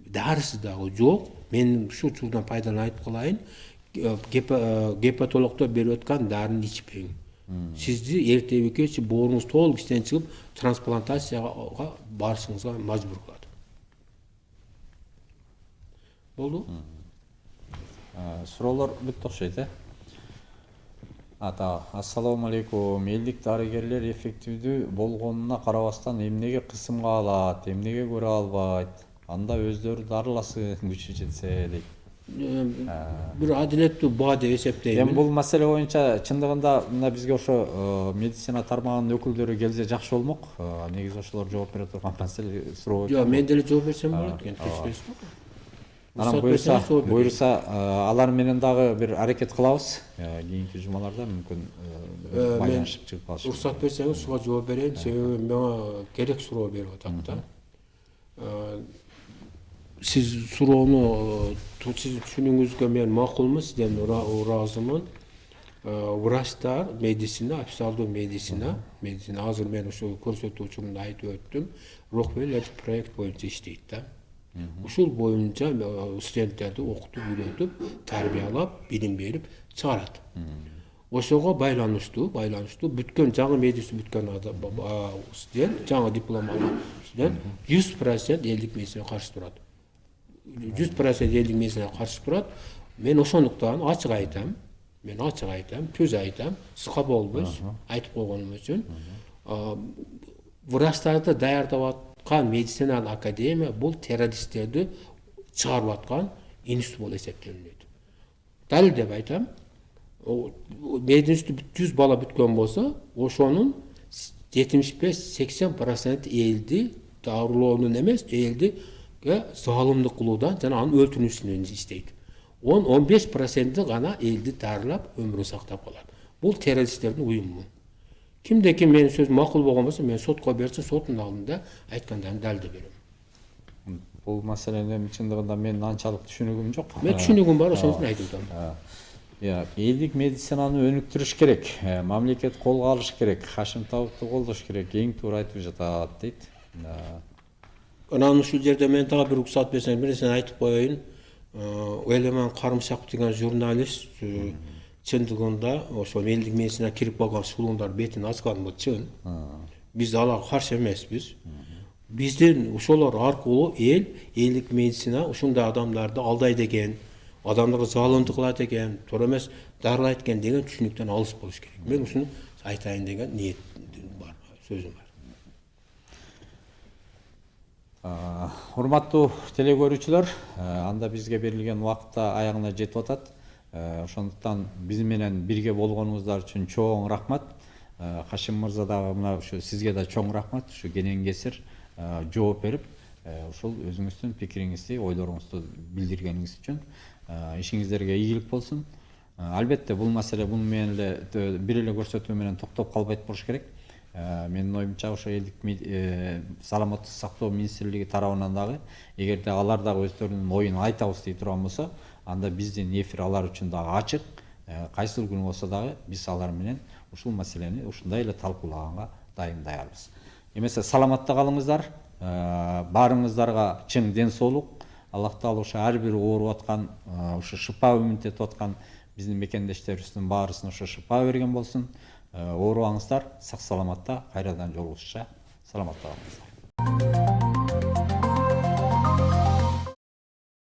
дарысы дагы жок. Мен ушу учурдан пайдаланып айтып калайын, гепатологдор берип аткан дарыны ичпең. Сизди эртеби кеч бооруңуз толук иштен чыгып, трансплантацияга барышыңызга мажбур кылат. Болду? Суроолор бүттү окшойт, Ассаламу алейкум. Элдик дарыгерлер эффективдүү болгонуна карабастан эмнеге кысымга алат, эмнеге көрө албайт? Анда өздөрү дарыласы күчү жетсе дейт. Бир адилеттүү баа деп эсептейм. Эми бул маселе боюнча чындыгында мына бизге ошо медицина тармагынын өкүлдөрү келсе жакшы болмок. Негизи ошолор жооп бере турган маселе суроо. Жок, мен деле жооп берсем болот экен. Анан буюрса алар менен дагы бир аракет кылабыз. Кийинки жумаларда мүмкүн байланышып чыгып калышы. Уруксат берсеңиз суга жооп берейин, себеби мага керек суроо берип атат да. Сиз суроону сиздин түшүнүгүңүзгө мен макулмун, сизден ыраазымын. Врачтар, медицина, официалдуу медицина азыр мен ошо көрсөтүү учурунда айтып өттүм, Рокфеллер проект боюнча иштейт да. Ушул боюнча студенттерди окутуп, үйрөтүп, тарбиялап, билим берип чыгарат. Ошого байланыштуу бүткөн жаңы медицина бүткөн студент, жаңы диплом алган студент 100% элдик медицинага каршы турат. 100% элдик медицинага каршы турат. Мен ошондуктан ачык айтам, түз айтам, сыка болбойсуз, айтып койгонум үчүн. Врачтарды даярдап аткан медициналык академия бул террористтерди чыгарып аткан институт болуп эсептелинет. Далилдеп айтам, медицина 100 бала бүткөн болсо, ошонун 75-80% элди дарылоонун эмес, элди залымдык кылуудан жана анын өлтүрүүсүнөн иштейт. 10-15% гана элди дарылап, өмүрүн сактап калат. Бул террористтердин уюму. Кимде ким менин сөзүм макул болгон болсо, мен сотко берсин, соттун алдында айткандарын далилдеп берем. Бул маселенин чындыгында менин анчалык түшүнүгүм жок. Мен түшүнүгүм бар, ошон үчүн айтып атам. Элдик медицинаны өнүктүрүш керек, мамлекет колго алыш керек, Хашим Табыкты колдош керек, эң туура айтып жатат дейт. Анан ушул жерде мен дагы бир уруксат берсең, бир нерсени айтып коеюн. Элеман Карымшаков деген журналист чындыгында ошо элдик медицинага кирип калган шуулуңдар бетин ачкан бул чын. Биз аларга каршы эмеспиз. Биздин ошолор аркылуу элдик медицина ушундай адамдарды алдайт экен, адамдарга залымдык кылат экен, туура эмес дарылайт экен деген түшүнүктөн алыс болуш керек. Мен ушуну айтайын деген ниетим бар, сөзүм бар. Урматтуу телекөрүүчүлөр, анда бизге берилген убакыт да аягына жетип атат. Ошондуктан биз менен бирге болгонуңуздар үчүн чоң рахмат. Хашим мырза дагы мына ушу сизге да чоң рахмат. Ушу кенен кесир жооп берип, ушул өзүңүздүн пикириңизди, ойлоруңузду билдиргениңиз үчүн ишиңиздерге ийгилик болсун. Албетте бул маселе бул менен эле бир эле көрсөтүү менен токтоп калбайт болуш керек. Менин оюмча ошо элдик саламаттык сактоо министрлиги тарабынан дагы эгерде алар дагы өздөрүнүн оюн айтабыз дей турган болсо, анда биздин эфир алар үчүн дагы ачык. Кайсыл күн болсо дагы биз алар менен ушул маселени ушундай эле талкуулаганга дайым даярбыз. Эмесе саламатта калыңыздар. Баарыңыздарга чың ден соолук. Аллах Таала ошо ар бир ооруп аткан, ошо шыпа үмүт этип аткан биздин мекендештерибиздин баарысына ошо шыпа берген болсун. Оорубаңыздар, сак саламатта кайрадан жолугушуча саламатта калыңыздар.